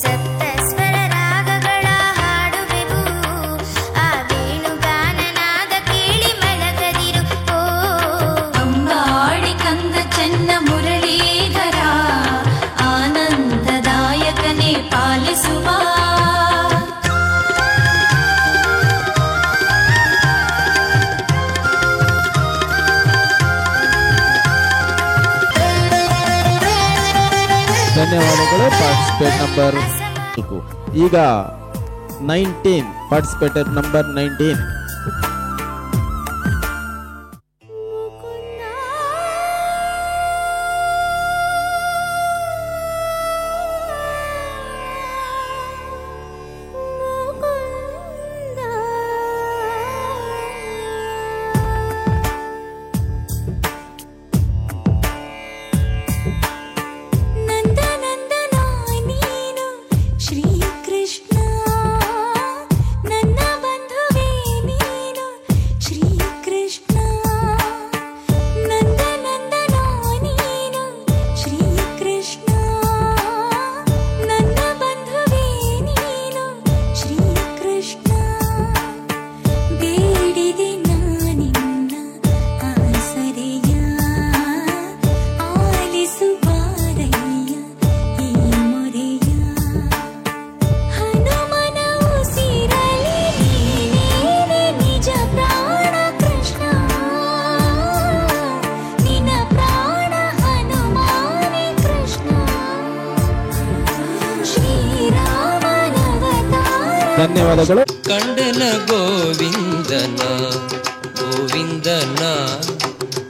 ಸಪ್ತ ಸ್ವರ ರಾಗಗಳ ಹಾಡುವೆವು ಆ ವೇಣುಗಾನನಾದ ಕೇಳಿ ಮಲಗದಿರು ಓ ಅಂಬಾಡಿ ಕಂದ ಚೆನ್ನ ಮುರಳೀಧರ ಆನಂದದಾಯಕನೇ ಪಾಲಿಸುವ ಧನ್ಯವಾದಗಳು ಪಾರ್ಟಿಸಿಪೇಟ್ ನಂಬರ್. ಈಗ 19 ಪಾರ್ಟಿಸಿಪೇಟರ್ ನಂಬರ್ 19. ಧನ್ಯವಾದಗಳು. ಕಂಡನ ಗೋವಿಂದನ ಗೋವಿಂದನ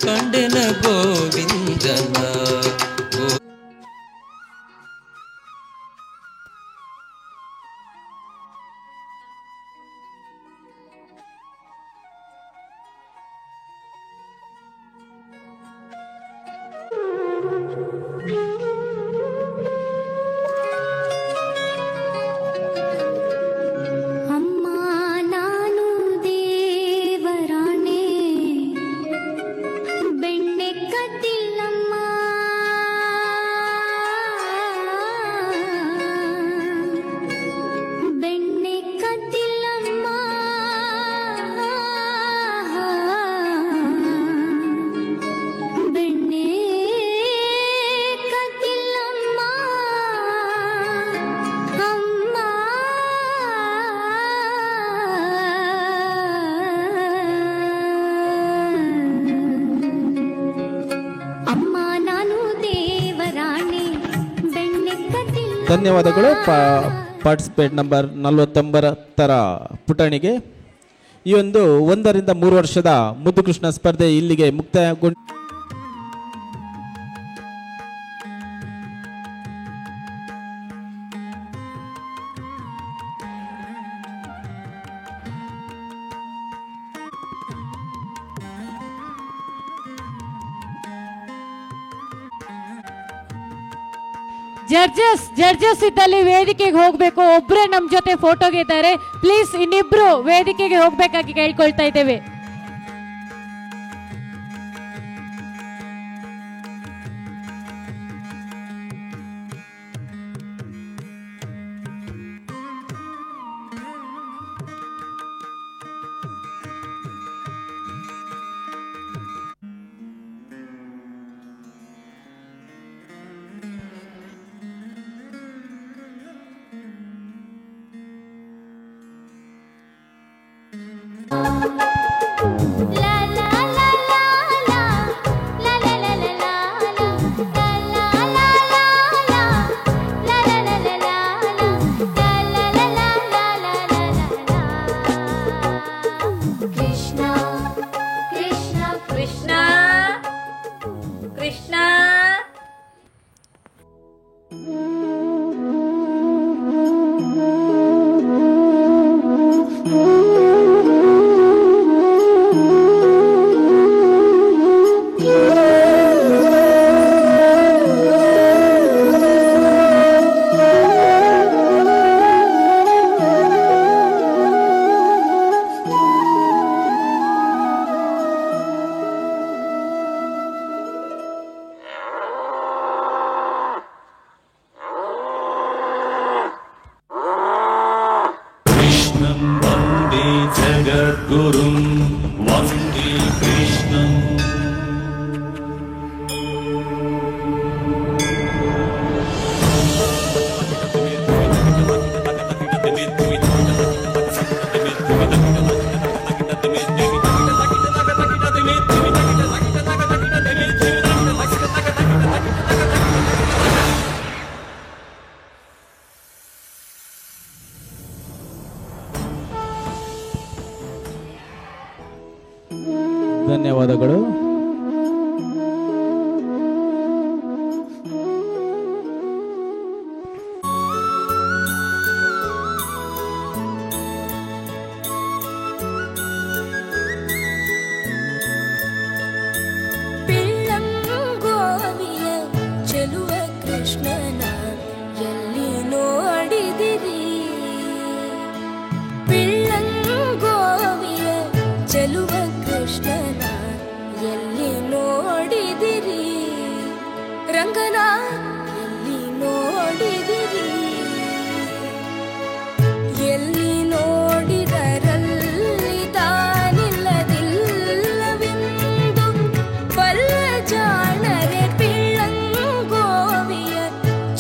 ಕಂಡನ ಗೋವಿಂದನ ಧನ್ಯವಾದಗಳು ಪಾರ್ಟಿಸಿಪೇಟ್ ನಂಬರ್ 49ರ ಪುಟಾಣಿಗೆ. ಈ ಒಂದು 1 ರಿಂದ 3 ವರ್ಷದ ಮುದ್ದು ಕೃಷ್ಣ ಸ್ಪರ್ಧೆ ಇಲ್ಲಿಗೆ ಮುಕ್ತಾಯಗೊಂಡು ಜಡ್ಜಸ್ ಇದ್ದಲ್ಲಿ ವೇದಿಕೆಗೆ ಹೋಗ್ಬೇಕು. ಒಬ್ರೇ ನಮ್ ಜೊತೆ ಫೋಟೋಗೆ ಇದ್ದಾರೆ. ಪ್ಲೀಸ್ ಇನ್ನಿಬ್ರು ವೇದಿಕೆಗೆ ಹೋಗ್ಬೇಕಾಗಿ ಕೇಳ್ಕೊಳ್ತಾ ಇದ್ದೇವೆ. जगद्गुरुं वन्दे कृष्णम् ಧನ್ಯವಾದಗಳು. ಪಿಳ್ಳಂಗೋವಿಯ ಚೆಲುವ ಕೃಷ್ಣನ ಎಲ್ಲಿ ನೋಡಿದಿರಿ? ಪಿಳ್ಳಂಗೋವಿಯ ಚೆಲುವ ಕೃಷ್ಣನ ಎಲ್ಲಿ ನೋಡಿದಿರಿ? ರಂಗನ ಎಲ್ಲಿ ನೋಡಿದಿರಿ? ಎಲ್ಲಿ ನೋಡಿದರಲ್ಲಿ ತಾನಿಲ್ಲದಿಲ್ಲವೆಂದು ಬಲ್ಲ ಜಾಣರೆ ಪಿಳ್ಳಂಗೋವಿಯ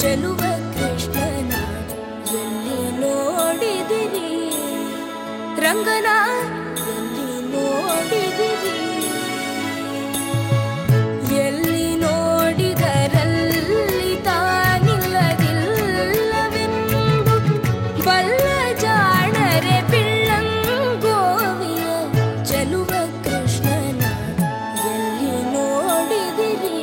ಚೆಲುವ ಕೃಷ್ಣನ ಎಲ್ಲಿ ನೋಡಿದಿರಿ? ರಂಗನ ಎಲ್ಲಿ ನೋಡಿದಿರಿ? ಎಲ್ಲಿ ನೋಡಿದರಲ್ಲಿ ತಾನಿಲ್ಲದಿಲ್ಲವೆಂದು ಬಲ್ಲ ಜಾಣರೆ ಪಿಳ್ಳಂಗೋವಿಯ ಚೆಲುವ ಕೃಷ್ಣನ ಎಲ್ಲಿ ನೋಡಿದಿರಿ?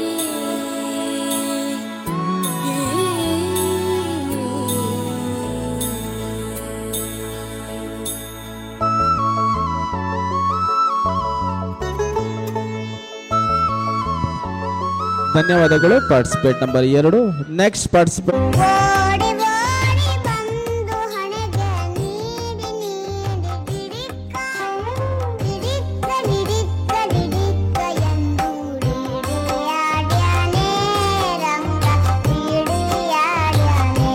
ಧನ್ಯವಾದಗಳು. Participate number 2. ನೆಕ್ಸ್ಟ್ ಪಾರ್ಟಿಸಿಪೇಟ್ ಓಡಿ ಓಡಿ ಬಂದು ಹಣೆಗೆ ನೀಡಿ ನೀಡಿ ಡಿಡಿಕ್ಕ ಡಿಡಿಕ್ಕ ಡಿಡಿಕ್ಕ ಎಂದು ರೀಡಿಯಾಡ್ಯಾನೆ ರಂಗ ರೀಡಿಯಾಡ್ಯಾನೆ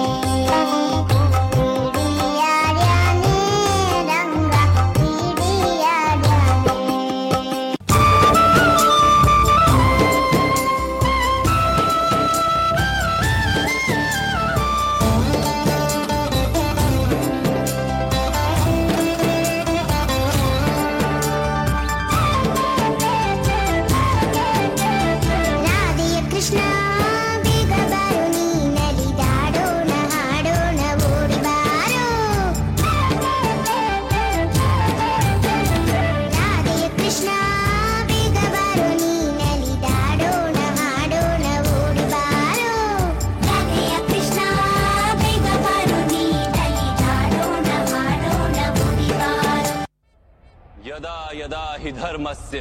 ರಂಗ ರೀಡಿಯಾಡ್ಯಾನೆ. ರಾಧೆಯ ಕೃಷ್ಣ ಬೇಗ ಬಾರು ನೀ ನಲಿದಾಡೋಣ ಹಾಡೋಣ ಓಡಿ ಬಾರು. ರಾಧೆಯ ಕೃಷ್ಣ ಬೇಗ ಬಾರು ನೀ ನಲಿದಾಡೋಣ ಹಾಡೋಣ ಓಡಿ ಬಾರು. ರಾಧೆಯ ಕೃಷ್ಣ ಬೇಗ ಬಾರು ನೀ ನಲಿದಾಡೋಣ ಹಾಡೋಣ ಓಡಿ ಬಾರು. ಯದಾ ಯದಾ ಹಿ ಧರ್ಮಸ್ಯ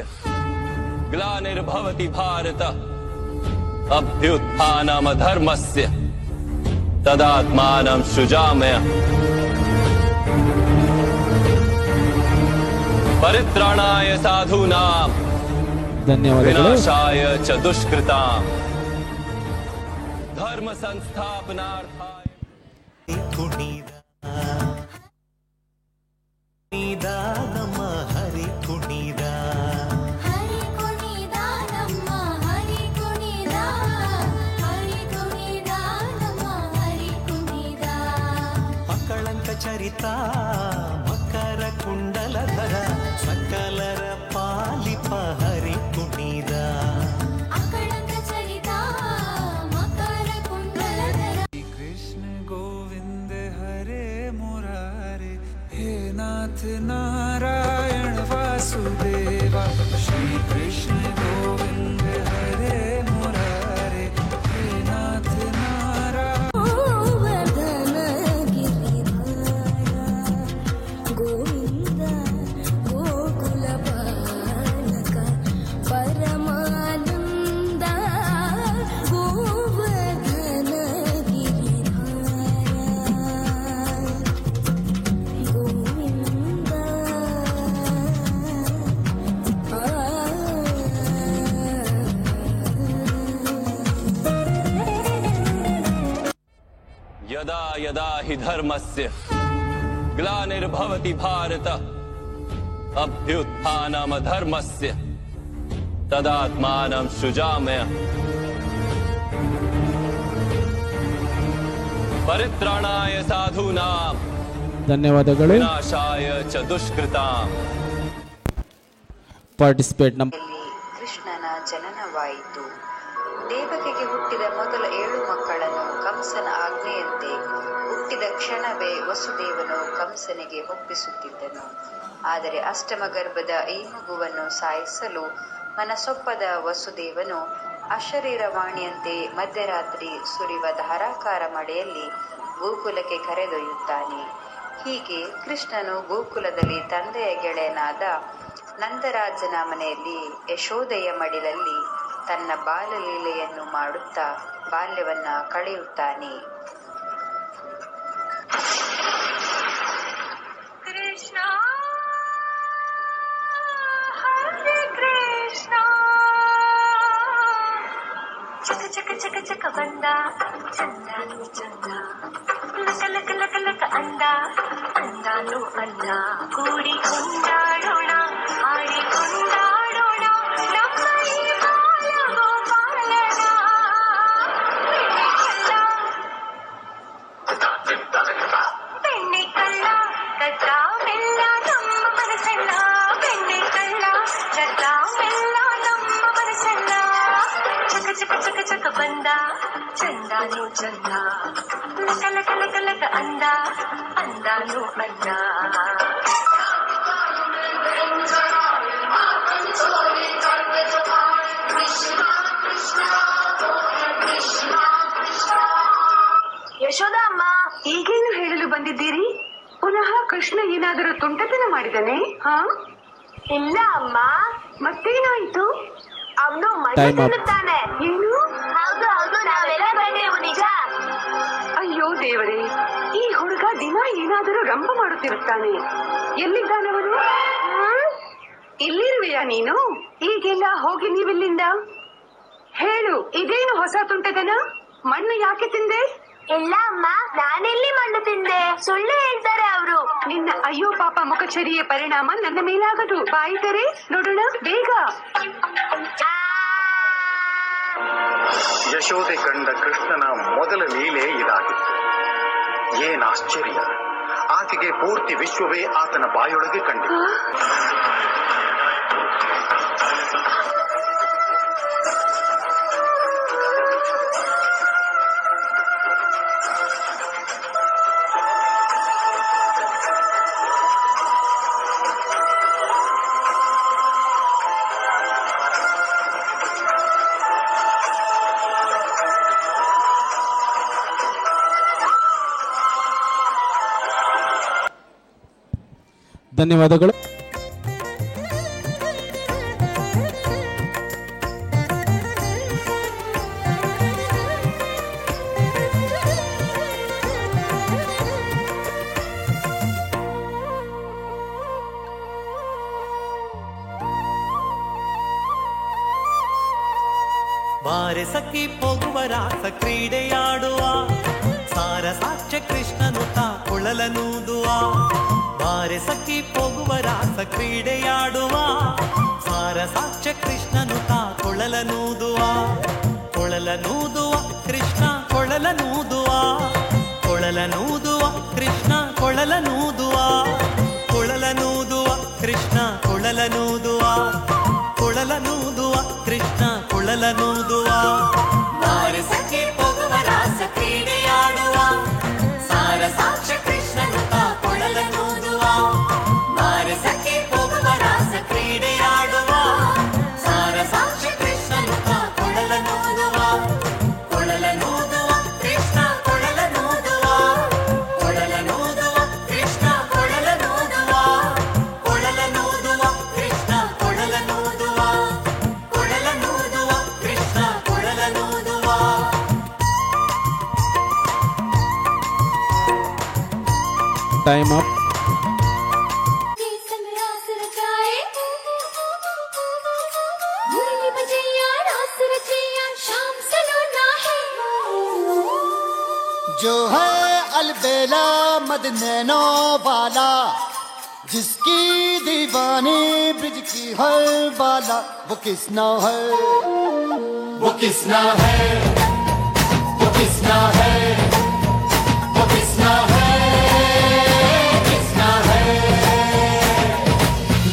ಗ್ಲಾನಿರ್ಭವತಿ ಭಾರತ ಅಭ್ಯುತ್ಥಾನಮಧರ್ಮಸ್ಯ ತದಾತ್ಮಾನಂ ಸೃಜಾಮ್ಯಹಂ ಪರಿತ್ರಾಣಾಯ ಸಾಧೂನಾಂ ಧನ್ಯವಾದಗಳು. ವಿನಾಶಾಯ ಚ ದುಷ್ಕೃತಾಂ ಧರ್ಮ ಸಂಸ್ಥಾಪನಾರ್ಥಾಯ. ನಮ್ಮ ಹರಿ ಕುಣಿದ ಹರಿ ಕುಣಿದ ನಮ್ಮ ಹರಿ ಕುಣಿದ ಹರಿ ಕುಣಿದ ನಮ್ಮ ಹರಿ ಕುಣಿದ. ಅಕಳಂಕ ಚರಿತ ಮಕರ ಕುಂಡಲಧರ ಸಕಲರ ಪಾಲಿಪ ಹರಿ ಕುಣಿದ. ಅಕಳಂಕ ಚರಿತ ಮಕರ ಕುಂಡಲಧರ. कृष्ण गोविंद हरे मुरारे हे नाथ नारायण वासुदेवा. श्री कृष्ण गोविंद हरे मुरारे हे नाथ नारायण. ಗೋವರ್ಧನ ಗಿರಿಧಾರ ಗೋವಿಂದ ಗೋಕುಲ ಬಾಲಕ ಪರಮಾನಂದ. ಗೋವರ್ಧನ ಗಿರಿಧಾರ ಗೋವಿಂದ. ಯದಾ ಯದಾ ಹಿ ಧರ್ಮಸ್ಯ ಗ್ಲಾನಿರ್ಭವತಿ ಭಾರತ ಅಭ್ಯುತ್ಥಾನಮಧರ್ಮಸ್ಯ ತದಾತ್ಮಾನಂ ಸೃಜಾಮ್ಯಹಂ ಪರಿತ್ರಾಣಾಯ ಸಾಧೂನಾಂ ಧನ್ಯವಾದಗಳು. ವಿನಾಶಾಯ ಚ ದುಷ್ಕೃತಾಂ. ಪಾರ್ಟಿಸಿಪೇಟ್ ನಂಬರ್ ಕೃಷ್ಣನ ಜನನವಾಯಿತು. ದೇವಕಿಗೆ ಹುಟ್ಟಿದ ಮೊದಲ 7 ಮಕ್ಕಳನ್ನು ಕಂಸನ ಆಜ್ಞೆಯಂತೆ ಹುಟ್ಟಿದ ಕ್ಷಣವೇ ವಸುದೇವನು ಕಂಸನಿಗೆ ಒಪ್ಪಿಸುತ್ತಿದ್ದನು. ಆದರೆ ಅಷ್ಟಮ ಗರ್ಭದ ಈ ಮಗುವನ್ನು ಸಾಯಿಸಲು ಮನಸೊಪ್ಪದ ವಸುದೇವನು ಅಶರೀರವಾಣಿಯಂತೆ ಮಧ್ಯರಾತ್ರಿ ಸುರಿವ ಧಾರಾಕಾರ ಮಳೆಯಲ್ಲಿ ಗೋಕುಲಕ್ಕೆ ಕರೆದೊಯ್ಯುತ್ತಾನೆ. ಹೀಗೆ ಕೃಷ್ಣನು ಗೋಕುಲದಲ್ಲಿ ತಂದೆಯ ಗೆಳೆಯನಾದ ನಂದರಾಜನ ಮನೆಯಲ್ಲಿ ಯಶೋದೆಯ ಮಡಿಲಲ್ಲಿ ತನ್ನ ಬಾಲಲೀಲೆಯನ್ನು ಮಾಡುತ್ತಾ ಬಾಲ್ಯವನ್ನ ಕಳೆಯುತ್ತಾನೆ. ಕೃಷ್ಣ ಹರೇ ಕೃಷ್ಣ ಚಕ ಚಕ ಚಕ ಚಕ ಬಂದ ಚಂದಾನು ಚಂದ ಲಕ ಲಕ ಲಕ ಲಕ ಅಂದ ಅಂದಾನು ಅಂದ ಕೂಡಿ ಕೊಂಡಾಡೋಣ ಹಾಡಿ ಕೊಂಡಾಡೋಣ ನಮ್ಮ ಈ ಬಾಲ ಗೋಪಾಲನ ಬೆಣ್ಣೆ ಕಳ್ಳ ಕದ್ದ ಮೆಲ್ಲ ನಮ್ಮ ಮನಸ್ಸೆಲ್ಲ ಬೆಣ್ಣೆ ಕಳ್ಳ ಕದ್ದ ಮೆಲ್ಲ ನಮ್ಮ ಮನಸ್ಸೆಲ್ಲ ಚಕ ಚಕ ಚಕ ಚಕ ಬಂದ ಚಂದಾನು ಚಂದ ಲಕ ಲಕ ಲಕ ಲಕ ಅಂದ ಅಂದಾನು ಅಂದ ಯಶೋದ ಅಮ್ಮ, ಈಗೇನು ಹೇಳಲು ಬಂದಿದ್ದೀರಿ? ಪುನಃ ಕೃಷ್ಣ ಏನಾದರೂ ತುಂಟತನ ಮಾಡಿದನೆ? ಹಾ, ಇಲ್ಲ ಅಮ್ಮ. ಮತ್ತೇನಾಯ್ತು? ಅವನು ಮಣ್ಣು ತಿನ್ನುತ್ತಾನೆ. ಏನು? ಹೌದು ಹೌದು, ನಾವೆಲ್ಲ ಬಂದೆವು ನಿಜ. ಅಯ್ಯೋ ದೇವರೇ, ಈ ಹುಡುಗ ದಿನ ಏನಾದರೂ ರಂಪ ಮಾಡುತ್ತಿರುತ್ತಾನೆ. ಎಲ್ಲಿದ್ದಾನವನು? ಇಲ್ಲಿರುವೆಯಾ ನೀನು? ಈಗೆಲ್ಲ ಹೋಗಿ ನೀವಿಲ್ಲಿಂದ. ಹೇಳು, ಇದೇನು ಹೊಸ ತುಂಟತನ? ಮಣ್ಣು ಯಾಕೆ ತಿಂದೆ? ಇಲ್ಲ ಅಮ್ಮ, ನಾನೆಲ್ಲಿ ಮಣ್ಣು ತಿಂದೆ? ಸುಳ್ಳು ಹೇಳ್ತಾರೆ ಅವರು. ನಿನ್ನ ಅಯ್ಯೋ ಪಾಪ ಮುಖಚರಿಯ ಪರಿಣಾಮ ನನ್ನ ಮೇಲಾಗದು. ಬಾಯಿತರೆ ನೋಡೋಣ ಬೇಗ. ಯಶೋದೆ ಕಂಡ ಕೃಷ್ಣನ ಮೊದಲ ಲೀಲೆ ಇದಾಗಿತ್ತು. ಏನಾಶ್ಚರ್ಯ! ಆಕೆಗೆ ಪೂರ್ತಿ ವಿಶ್ವವೇ ಆತನ ಬಾಯೊಳಗೆ ಕಂಡಿತು. ಧನ್ಯವಾದಗಳು. ಬಾರೆ ಸಖಿ ಹೋಗುವ ರಾಸ ಕ್ರೀಡೆಯಾಡುವ ಸಾರ ಸಾಕ್ಷ್ಯ ಕೃಷ್ಣನು ತಾ ಕುಳಲನೂದುವ. ಬಾರೆ ಸಖಿ ಹೋಗುವ ರಾಸ ಕ್ರೀಡೆಯಾಡುವ ಸಾರ ಸಾಕ್ಷ್ಯ ಕೃಷ್ಣನು ತಾ ಕೊಳಲನೂದುವ. ಕೊಳಲನೂದುವ ಕೃಷ್ಣ ಕೊಳಲನೂದುವ. ಕೊಳಲನೂದುವ ಕೃಷ್ಣ ಕೊಳಲನೂದುವ. ಕೊಳಲನೂದುವ ಕೃಷ್ಣ ಕೊಳಲನೂದುವ. ಕೊಳಲನೂದುವ ಕೃಷ್ಣ ಕೊಳಲನೂದುವ. ಬಾರೆ ಸಖಿ ಹೋಗುವ ರಾಸ ಕ್ರೀಡೆಯಾಡುವ ಸಾರ ಸಾಕ್ಷ್ಯ ಕೃಷ್ಣನು ತಾ ಕೊಳಲನೂದುವ. ಬಾರೆ ಸಖಿ ಹೋಗುವ ರಾಸ ಕ್ರೀಡೆಯಾಡುವ ಸಾರ ಸಾಕ್ಷ್ಯ ಕೃಷ್ಣನು ತಾ ಕೊಳಲನೂದುವ. ಕೊಳಲನೂದುವ ಕೃಷ್ಣ ಕೊಳಲನೂದುವ. ಕೊಳಲನೂದುವ ಕೃಷ್ಣ ಕೊಳಲನೂದುವ. ಕೊಳಲನೂದುವ ಕೃಷ್ಣ ಕೊಳಲನೂದುವ. ಕೊಳಲನೂದುವ ಕೃಷ್ಣ ಕೊಳಲನೂದುವ. Time up. जो है अलबेला मद नैनो वाला, जिसकी दीवानी ब्रिज की हर बाला, वो किसना है? वो किसना है? वो किसना है? वो किसना है? किसना है?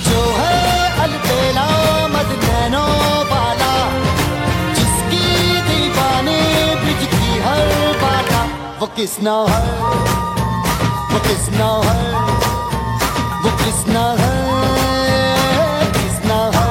जो है अलबेला मद नैनो वाला, जिसकी दीवानी ब्रिज की हर बाला, वो किसना है? वो किसना है? वो किसना है? किसना है?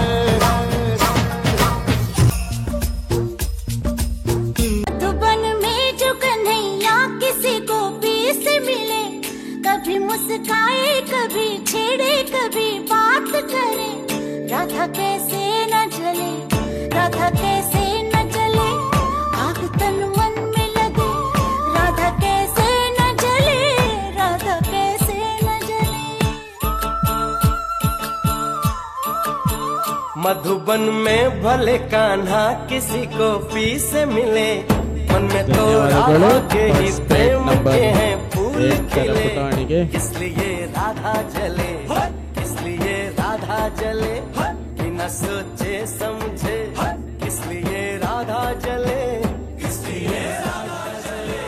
राधा कैसे न जले आग तन मन में लगे राधा कैसे न जले राधा कैसे न जले मधुबन में भले कान्हा किसी को पी से मिले मन में तो राधा के ही प्रेम के हैं फूल खिले इसलिए राधा जले इसलिए राधा जले बिना सोचे समझे इसलिए राधा जले इसलिए राधा जले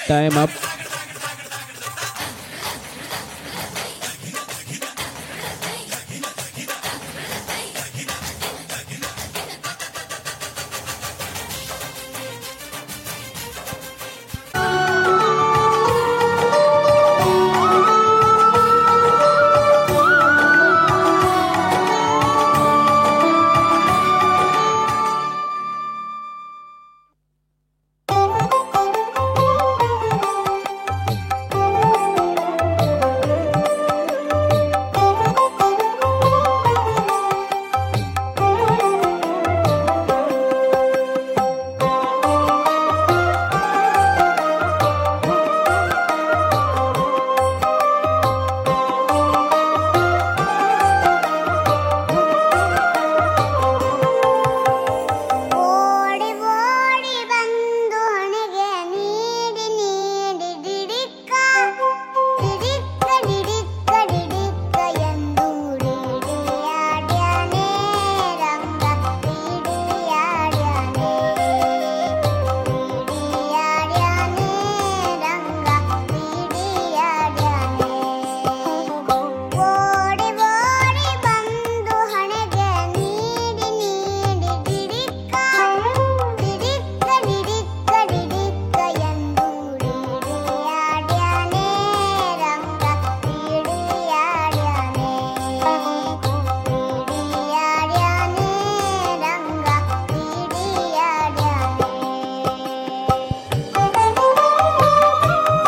Time up.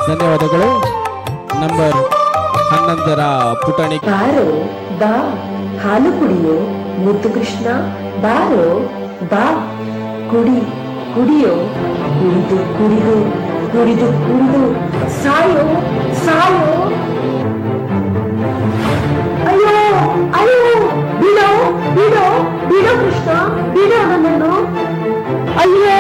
ಧನ್ಯವಾದಗಳು. ನಂಬರ್ 11ರ ಪುಟಾಣಿ. ಬಾರೋ ಬಾ ಹಾಲು ಕುಡಿಯೋ ಮುದ್ದು ಕೃಷ್ಣ, ಬಾರೋ ಬಾ ಕುಡಿ ಕುಡಿಯೋ, ಕುಡಿದು ಕುಡಿದು ಕುಡಿದು ಕುಡಿದು ಸಾಯೋ ಸಾಯೋ. ಅಯ್ಯೋ ಅಯ್ಯೋ, ಬಿಡೋ ಬಿಡೋ ಬಿಡೋ ಕೃಷ್ಣ, ಬಿಡೋ ನನ್ನನ್ನು. ಅಯ್ಯೋ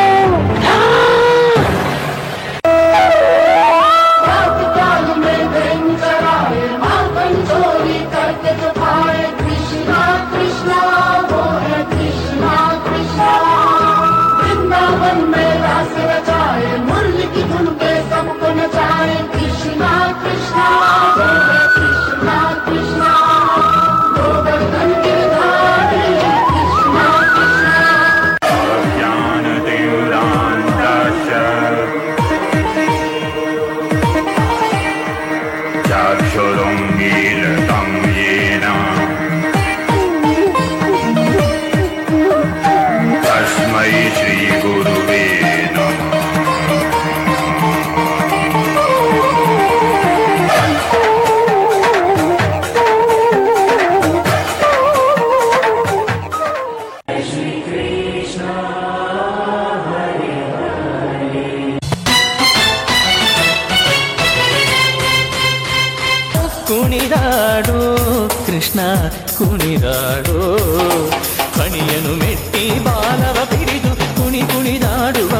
ಕುಣಿದಾಡೋ ಕೃಷ್ಣ ಕುಣಿದಾಡೋ, ಕಣಿಯನು ಮೆಟ್ಟಿ ಬಾಲವ ಪಿಡಿದು ಕುಣಿದಾಡುವ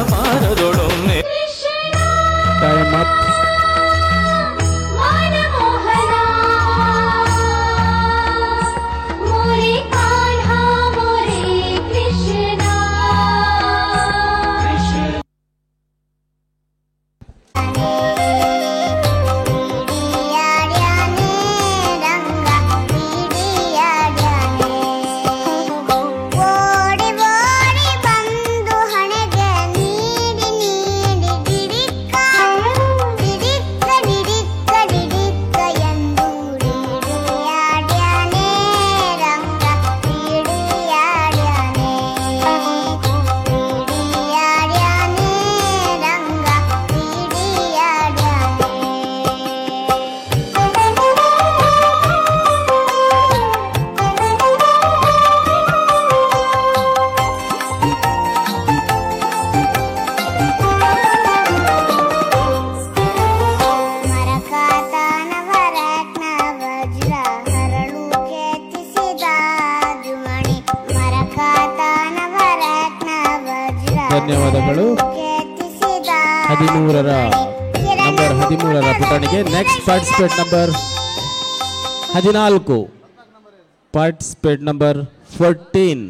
ಧನ್ಯವಾದಗಳು. 13ರ ನಂಬರ್ 13ರ ಪುಟಾಣಿಗೆ. Next participate number 14, participate number 14.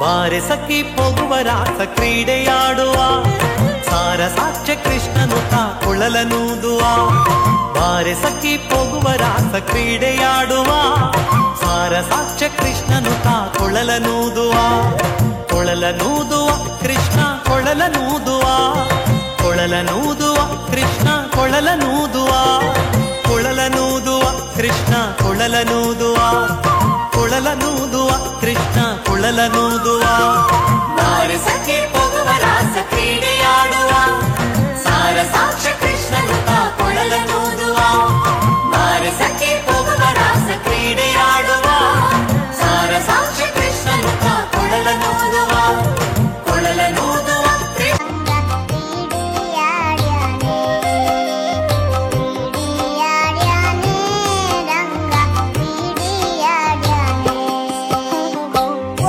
ಬಾರೆ ಸಖಿ ಹೋಗುವ ರಾಸ ಕ್ರೀಡೆಯಾಡುವ ಸಾರ ಸಾಕ್ಷ್ಯ ಕೃಷ್ಣನು ತಾ ಕುಳಲನೂದುವ. ಬಾರೆ ಸಖಿ ಹೋಗುವ ರಾಸ ಕ್ರೀಡೆಯಾಡುವ ಸಾರ ಸಾಕ್ಷ್ಯ ಕೃಷ್ಣನು ತಾ ಕುಳಲನೂದುವ. ಕೊಳಲನೂದುವ ಕೃಷ್ಣ ಕೊಳಲನೂದುವ, ಕೊಳಲನೂದುವ ಕೃಷ್ಣ ಕೊಳಲನೂದುವ, ಕೊಳಲನೂದುವ ಕೃಷ್ಣ ಕೊಳಲನೂದುವ, ಕೊಳಲನೂದುವ ಕೃಷ್ಣ ಕೊಳಲನೂದುವ. ಬಾರೆ ಸಖಿ ಹೋಗುವ ರಾಸ ಕ್ರೀಡೆಯಾಡುವ ಸಾರ ಸಾಕ್ಷ್ಯ ಕೃಷ್ಣನು ತಾ ಕೊಳಲನೂದುವ. ಬಾರೆ ಸಖಿ ಹೋಗುವ ರಾಸ ಕ್ರೀಡೆಯಾಡುವ ಸಾರ ಸಾಕ್ಷ್ಯ ಕೃಷ್ಣನು ತಾ ಕೊಳಲನೂದುವ, ಕೊಳಲನೂದುವ ಕೃಷ್ಣ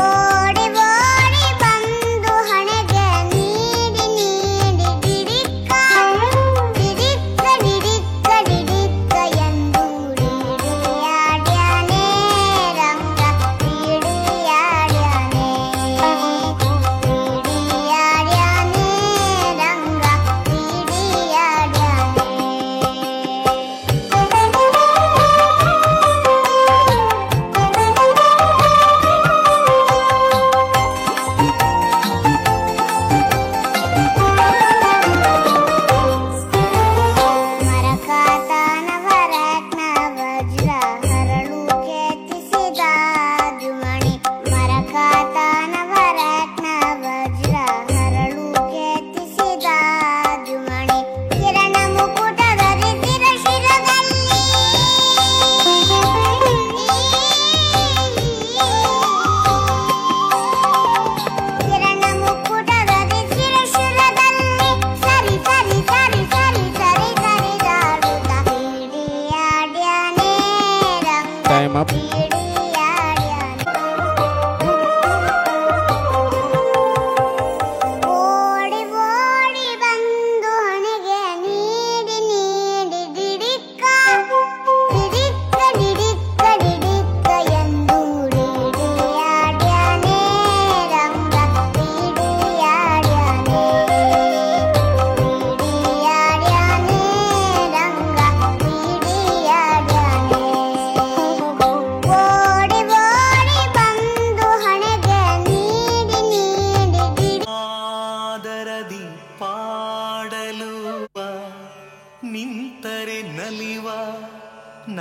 ಓಡಿ ಬಂದು ಹಣೆಗೆ ನೀಡಿ ನೀಡಿ ಗಿರಿಕ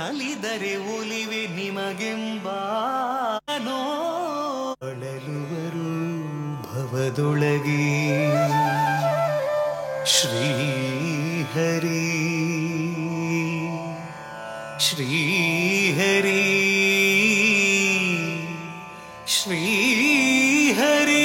ನಲಿದರೆ ಒಲಿವೆ ನಿಮಗೆಂಬ ಬಳಲುವರು ಭವದೊಳಗೆ ಶ್ರೀಹರಿ ಶ್ರೀಹರಿ ಶ್ರೀಹರಿ.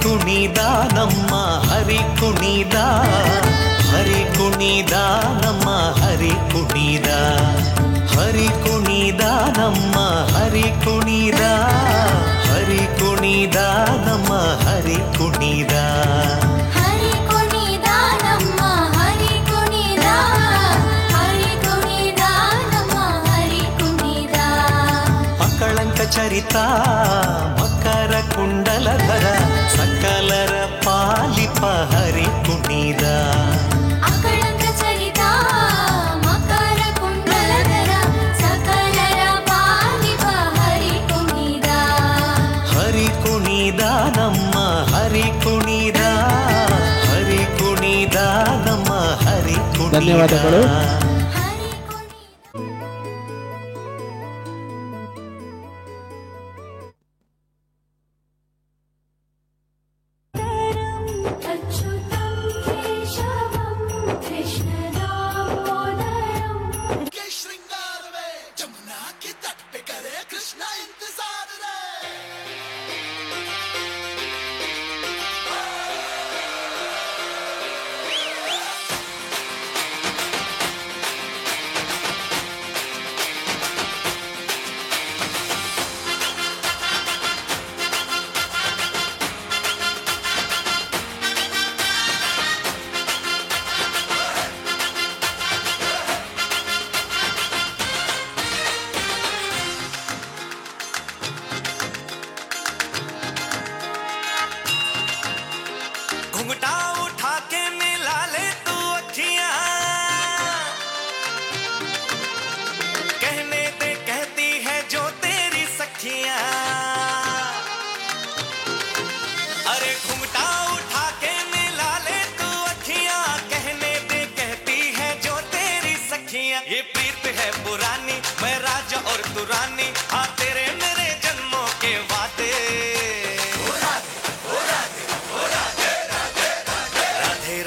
ಕುಣಿದ ನಮ್ಮ ಹರಿ ಕುಣಿದ ಹರಿ ಕುಣಿದ ನಮ್ಮ ಹರಿ ಕುಣಿದ ಹರಿ ಕುಣಿದ ನಮ್ಮ ಹರಿ ಕುಣಿದ ಹರಿ ಕುಣಿದ ನಮ್ಮ ಹರಿ ಕುಣಿದ ಹರಿ ಕುಣಿದ ನಮ್ಮ ಹರಿ ಕುಣಿದ ಹರಿ ಕುಣಿದ ನಮ್ಮ ಹರಿ ಕುಣಿದ ಮಕ್ಕಳಂಕ ಚರಿತ ಮಕರ ಕುಂಡಲಧರ ಸಕಲರ ಪಾಲಿಪ ಹರಿ ಕುಣಿದ ಅಕಳಂಕ ಚರಿತ ಮಕರ ಕುಂಡಲಧರ ಸಕಲರ ಪಾಲಿಪ ಹರಿ ಕುಣಿದ ಹರಿ ಕುಣಿದ ನಮ್ಮ ಹರಿ ಕುಣಿದ ಹರಿ ಕುಣಿದ ನಮ್ಮ ಹರಿ ಕುಣಿದ. ಧನ್ಯವಾದಗಳು. घुंघटा उठा के मिला ले तू अखियां, कहने दे कहती है जो तेरी सखियां। अरे घुंघटा उठा के मिला ले तू अखियां, कहने दे कहती है जो तेरी सखियां। ये प्रीत है पुरानी, मैं राजा और तू रानी, हाँ तेरे मेरे जन्मों के वादे।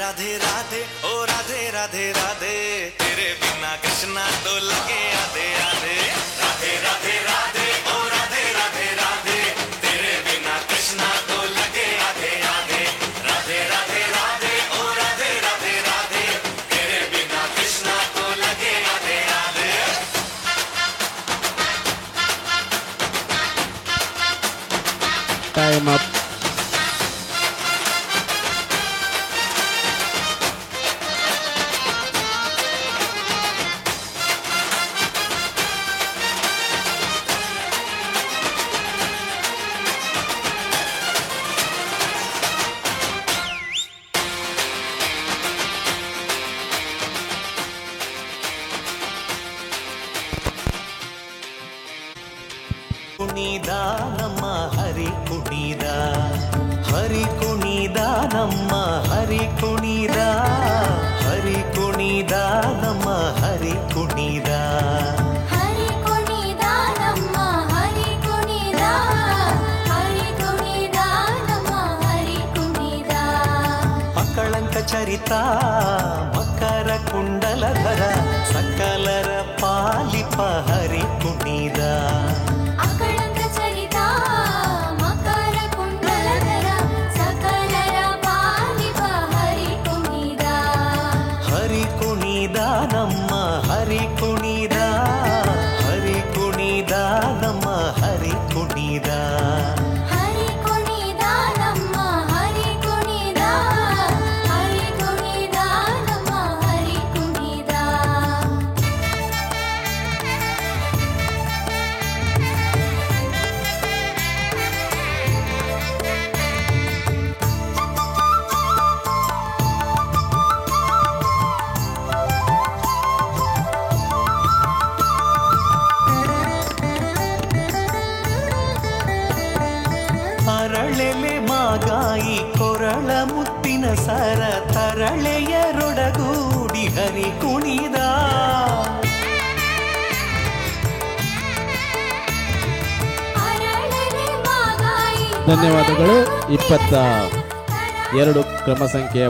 राधे राधे ओ राधे राधे राधे, तेरे बिना कृष्णा तो लगे आधे आधे। राधे राधे राधे ओ राधे राधे राधे, तेरे बिना कृष्णा तो लगे आधे आधे। राधे राधे राधे ओ राधे राधे राधे, तेरे बिना कृष्णा तो लगे आधे आधे। Time up. ಕುಣಿದ ನಮ್ಮ ಹರಿ ಕುಣಿದ, ಹರಿ ಕುಣಿದ ನಮ್ಮ ಹರಿ ಕುಣಿದ, ಹರಿ ಕುಣಿದ ನಮ್ಮ ಹರಿ ಕುಣಿದ, ಹರಿ ಕುಣಿದ ನಮ್ಮ ಹರಿ ಕುಣಿದ, ಹರಿ ಕುಣಿದ ನಮ್ಮ ಹರಿ ಕುಣಿದ. ಮಕ್ಕಳಂಕ ಚರಿತ ಮಕರ ಕುಂಡಲಧರ ಸಕಲರ ಪಾಲಿಪ ಹರಿ ಕುಣಿದ. ಅಕಳಂಕ ಚರಿತ ಮಕರ ಕುಂಡಲಧರ ಸಕಲರ ಪಾಲಿಪ ಹರಿ ಕುಣಿದ. ಹರಿ ಕುಣಿದ ನಮ್ಮ ಹರಿ ಕುಣಿದ, ಹರಿ ಕುಣಿದ ನಮ್ಮ ಹರಿ ಕುಣಿದ. ಹರಿ ಕುಣಿದ ನಮ್ಮ ಹರಿ ಕುಣಿದ, ಹರಿ ಕುಣಿದ ನಮ್ಮ ಸರ ತರಳೆಯರೊಡಗೂಡಿ ಹರಿ ಕುಣಿದ ಧನ್ಯವಾದಗಳು. 22 ಕ್ರಮ ಸಂಖ್ಯೆಯ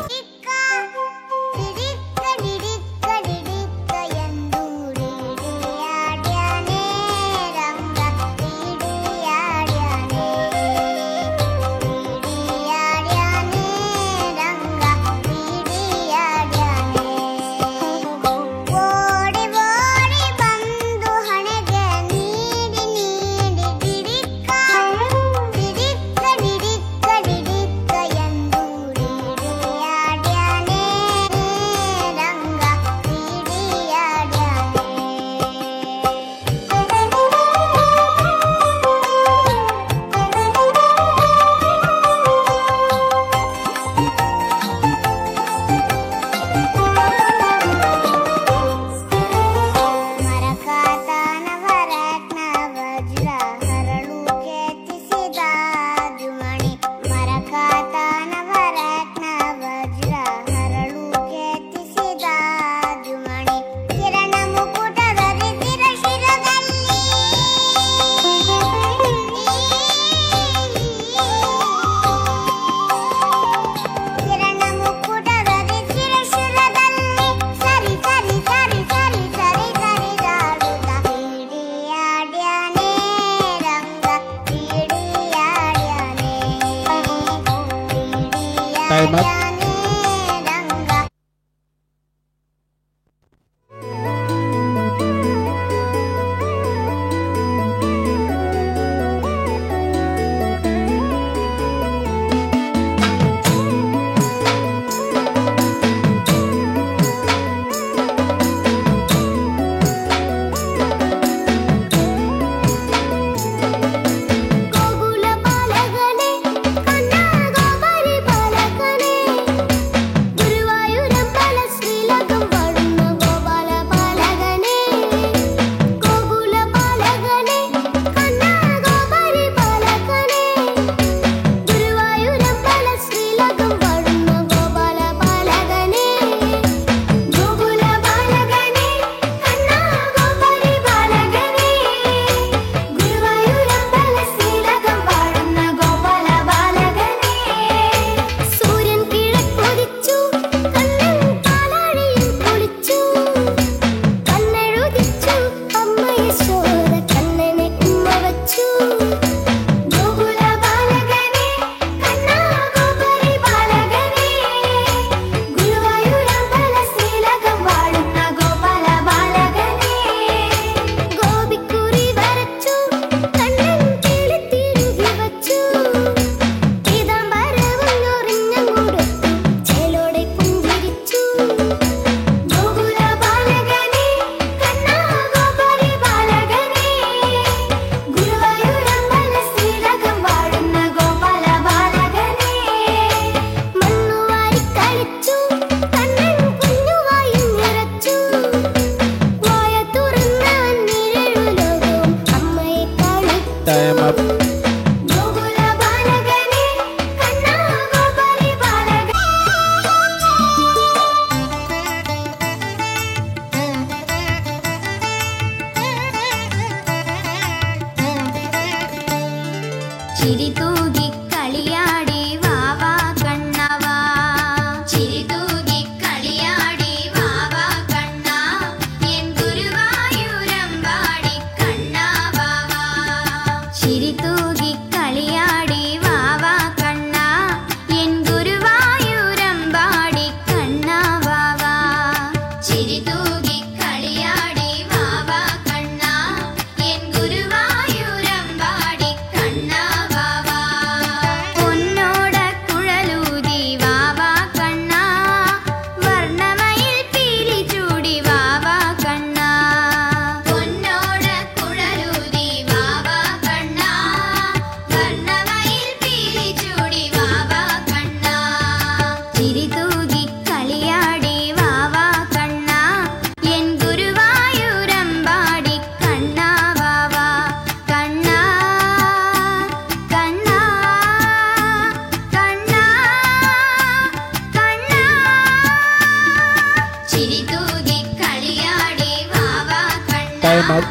ಟೈಮ್ ಅಪ್. ചിരിതൂകി കളിയാടി വാവാ കണ്ണവാ ചിരിതൂകി കളിയാടി വാവാ കണ്ണാ എൻ ഗുരുവായൂരമ്പാടി കണ്ണാ വാവാ ചിരിതൂകി കളിയാടി വാവാ കണ്ണാ എൻ ഗുരുവായൂരമ്പാടി കണ്ണാ വാവാ ചിരിതൂകി കളിയാടി വാവാ കണ്ണാ എൻ ഗുരുവായൂരമ്പാടി കണ്ണാ വാവാ ಟೈಮ್ ಔಟ್.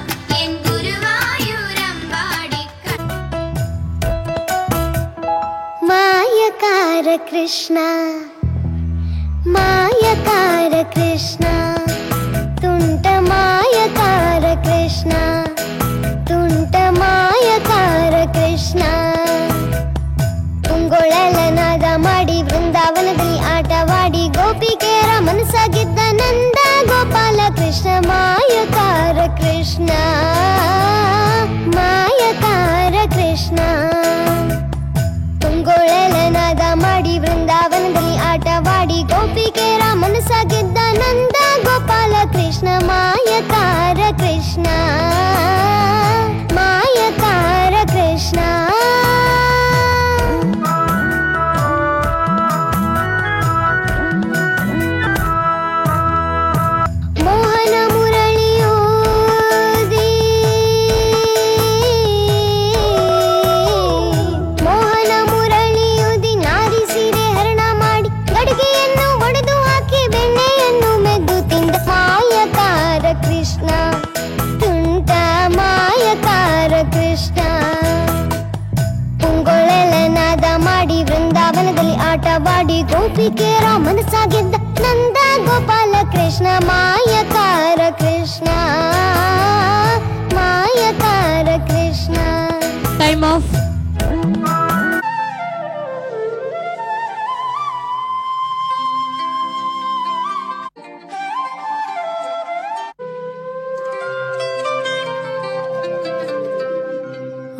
ಮಾಯಕಾರ ಕೃಷ್ಣ ಮಾಯಕಾರ ಕೃಷ್ಣ ತುಂಟ ಮಾಯಕಾರ ಕೃಷ್ಣ ತುಂಟ ಮಾಯಕಾರ ಕೃಷ್ಣ ತುಂಗೊಳಲನಾದ ಮಾಡಿ ವೃಂದಾವನದಲ್ಲಿ ಆಟವಾಡಿ ಗೋಪಿಕೆಯರ ಮನಸ್ಸಾಗಿದ್ದ ನಂದ ಗೋಪಾಲ ಕೃಷ್ಣ ಮಾಯಕಾರ ಕೃಷ್ಣ ಮಾಯಕಾರ ಕೃಷ್ಣ ತುಂಗೊಳಲನಾದ ಮಾಡಿ ವೃಂದಾವನದಲ್ಲಿ ಆಟವಾಡಿ ಗೋಪಿಕೆಯರ ಮನಸ್ಸಾಗಿದ್ದ ನಂದ ಗೋಪಾಲ ಕೃಷ್ಣ ಮಾಯಕಾರ ಕೃಷ್ಣ ಮಾಯಕಾರ ಕೃಷ್ಣ ಮೋಹನ ಮುರಳಿಯೋದಿ ಮೋಹನ ಮುರಳಿಯೋದಿ ನಾರಿ ಸೀರೆ ಹರಣ ಮಾಡಿ ಗಡಿಗೆಯನ್ನು ಒಡೆದು ಹಾಕಿ ಬೆಣ್ಣೆಯನ್ನು ಮೆದ್ದು ತಿಂದ ಮಾಯಕಾರ ಕೃಷ್ಣ ತುಂಟ ಮಾಯಕಾರ ಕೃಷ್ಣ ತುಂಗೊಳಲನಾದ ಮಾಡಿ ವೃಂದಾವನದಲ್ಲಿ ಆಟವಾಡಿ ಗೋಪಿಕೆಯರ ಮನಸ್ಸಾಗಿದ್ದ ನಂದ ಗೋಪಾಲ ಕೃಷ್ಣ ಮಾಯಕಾರ ಕೃಷ್ಣ ಮಾಯಕಾರ ಕೃಷ್ಣ. Time off.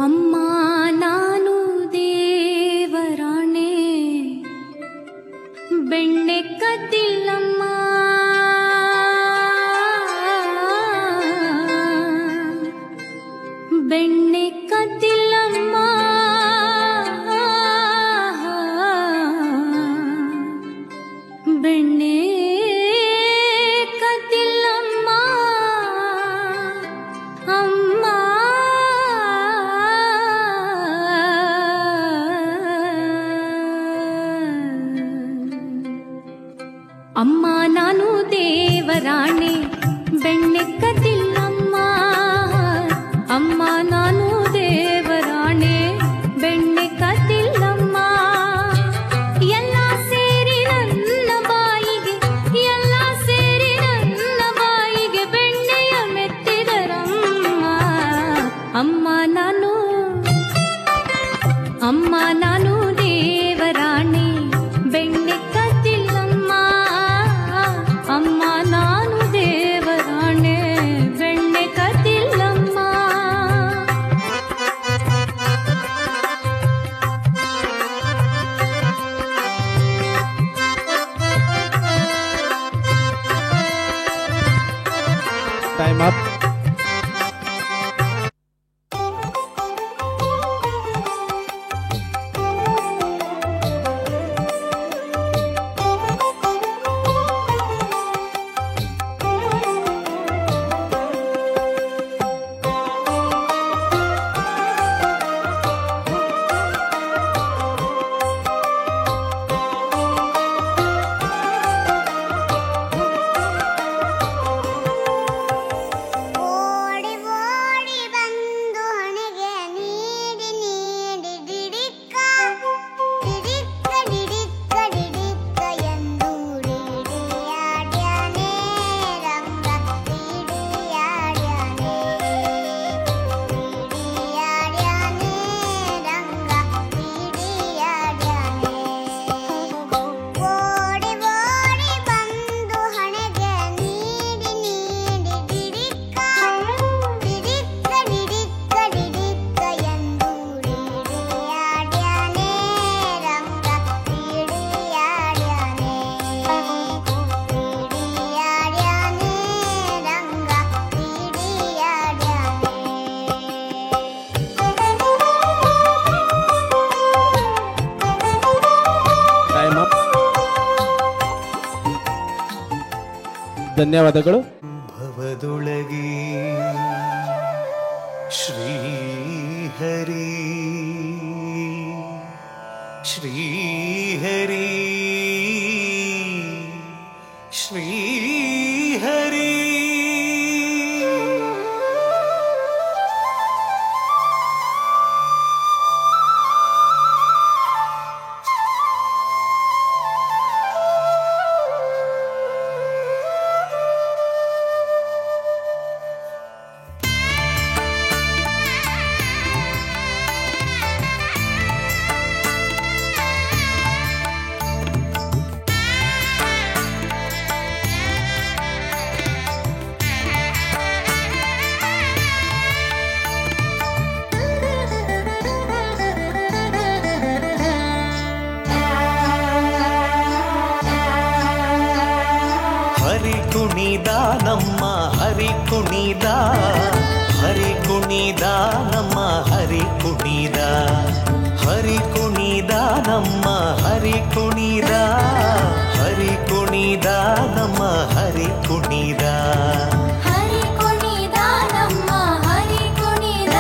ಅಮ್ಮ ನಾನು ದೇವರಾಣೆ ಬೆಣ್ಣೆ ಕದ್ದಿಲ್ಲಮ್ಮ ಬೆಣ್ಣೆ ಕದ್ದಿಲ್ಲಮ್ಮ ಬೆಣ್ಣೆ ಕದ್ದಿಲ್ಲಮ್ಮ ಅಮ್ಮ ಅಮ್ಮ ನಾನು ದೇವರಾಣೆ ಬೆಣ್ಣೆ ಕದ್ದಿಲ್ಲಮ್ಮ ಅಮ್ಮ ನಾನು ದೇವರಾಣೆ ಬೆಣ್ಣೆ ಕದ್ದಿಲ್ಲಮ್ಮ ಎಲ್ಲ ಸೇರಿ ನನ್ನ ಬಾಯಿಗೆ ಎಲ್ಲ ಸೇರಿ ನನ್ನ ಬಾಯಿಗೆ ಬೆಣ್ಣೆಯ ಮೆತ್ತಿದರಮ್ಮ ಅಮ್ಮ ನಾನು ದೇವರಾಣೆ ಬೆಣ್ಣೆ ಕದ್ದಿಲ್ಲಮ್ಮ ಅಮ್ಮ ನಾನು ದೇವರಾಣೆ ಬೆಣ್ಣೆ ಕದ್ದಿಲ್ಲಮ್ಮ. Time up. ಧನ್ಯವಾದಗಳು. ಭವದೊಳಗೆ ಶ್ರೀಹರಿ ಶ್ರೀಹರಿ ಶ್ರೀಹರಿ ನಮ್ಮ ಹರಿ ಕುಣಿದ ನಮ್ಮ ಹರಿ ಕುಣಿದ ನಮ್ಮ ಹರಿ ಕುಣಿದ ಹರಿ ಕುಣಿದ ನಮ್ಮ ಹರಿ ಕುಣಿದ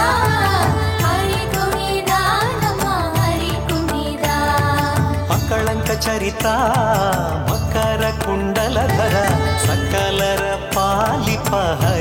ಹರಿ ಕುಣಿದ ನಮ್ಮ ಹರಿ ಕುಣಿದ ಮಕ್ಕಳಂಕ ಚರಿತ ಮಕರ ಕುಂಡಲಧರ ಸಕಲರ ಪಾಲಿಪ ಹರಿ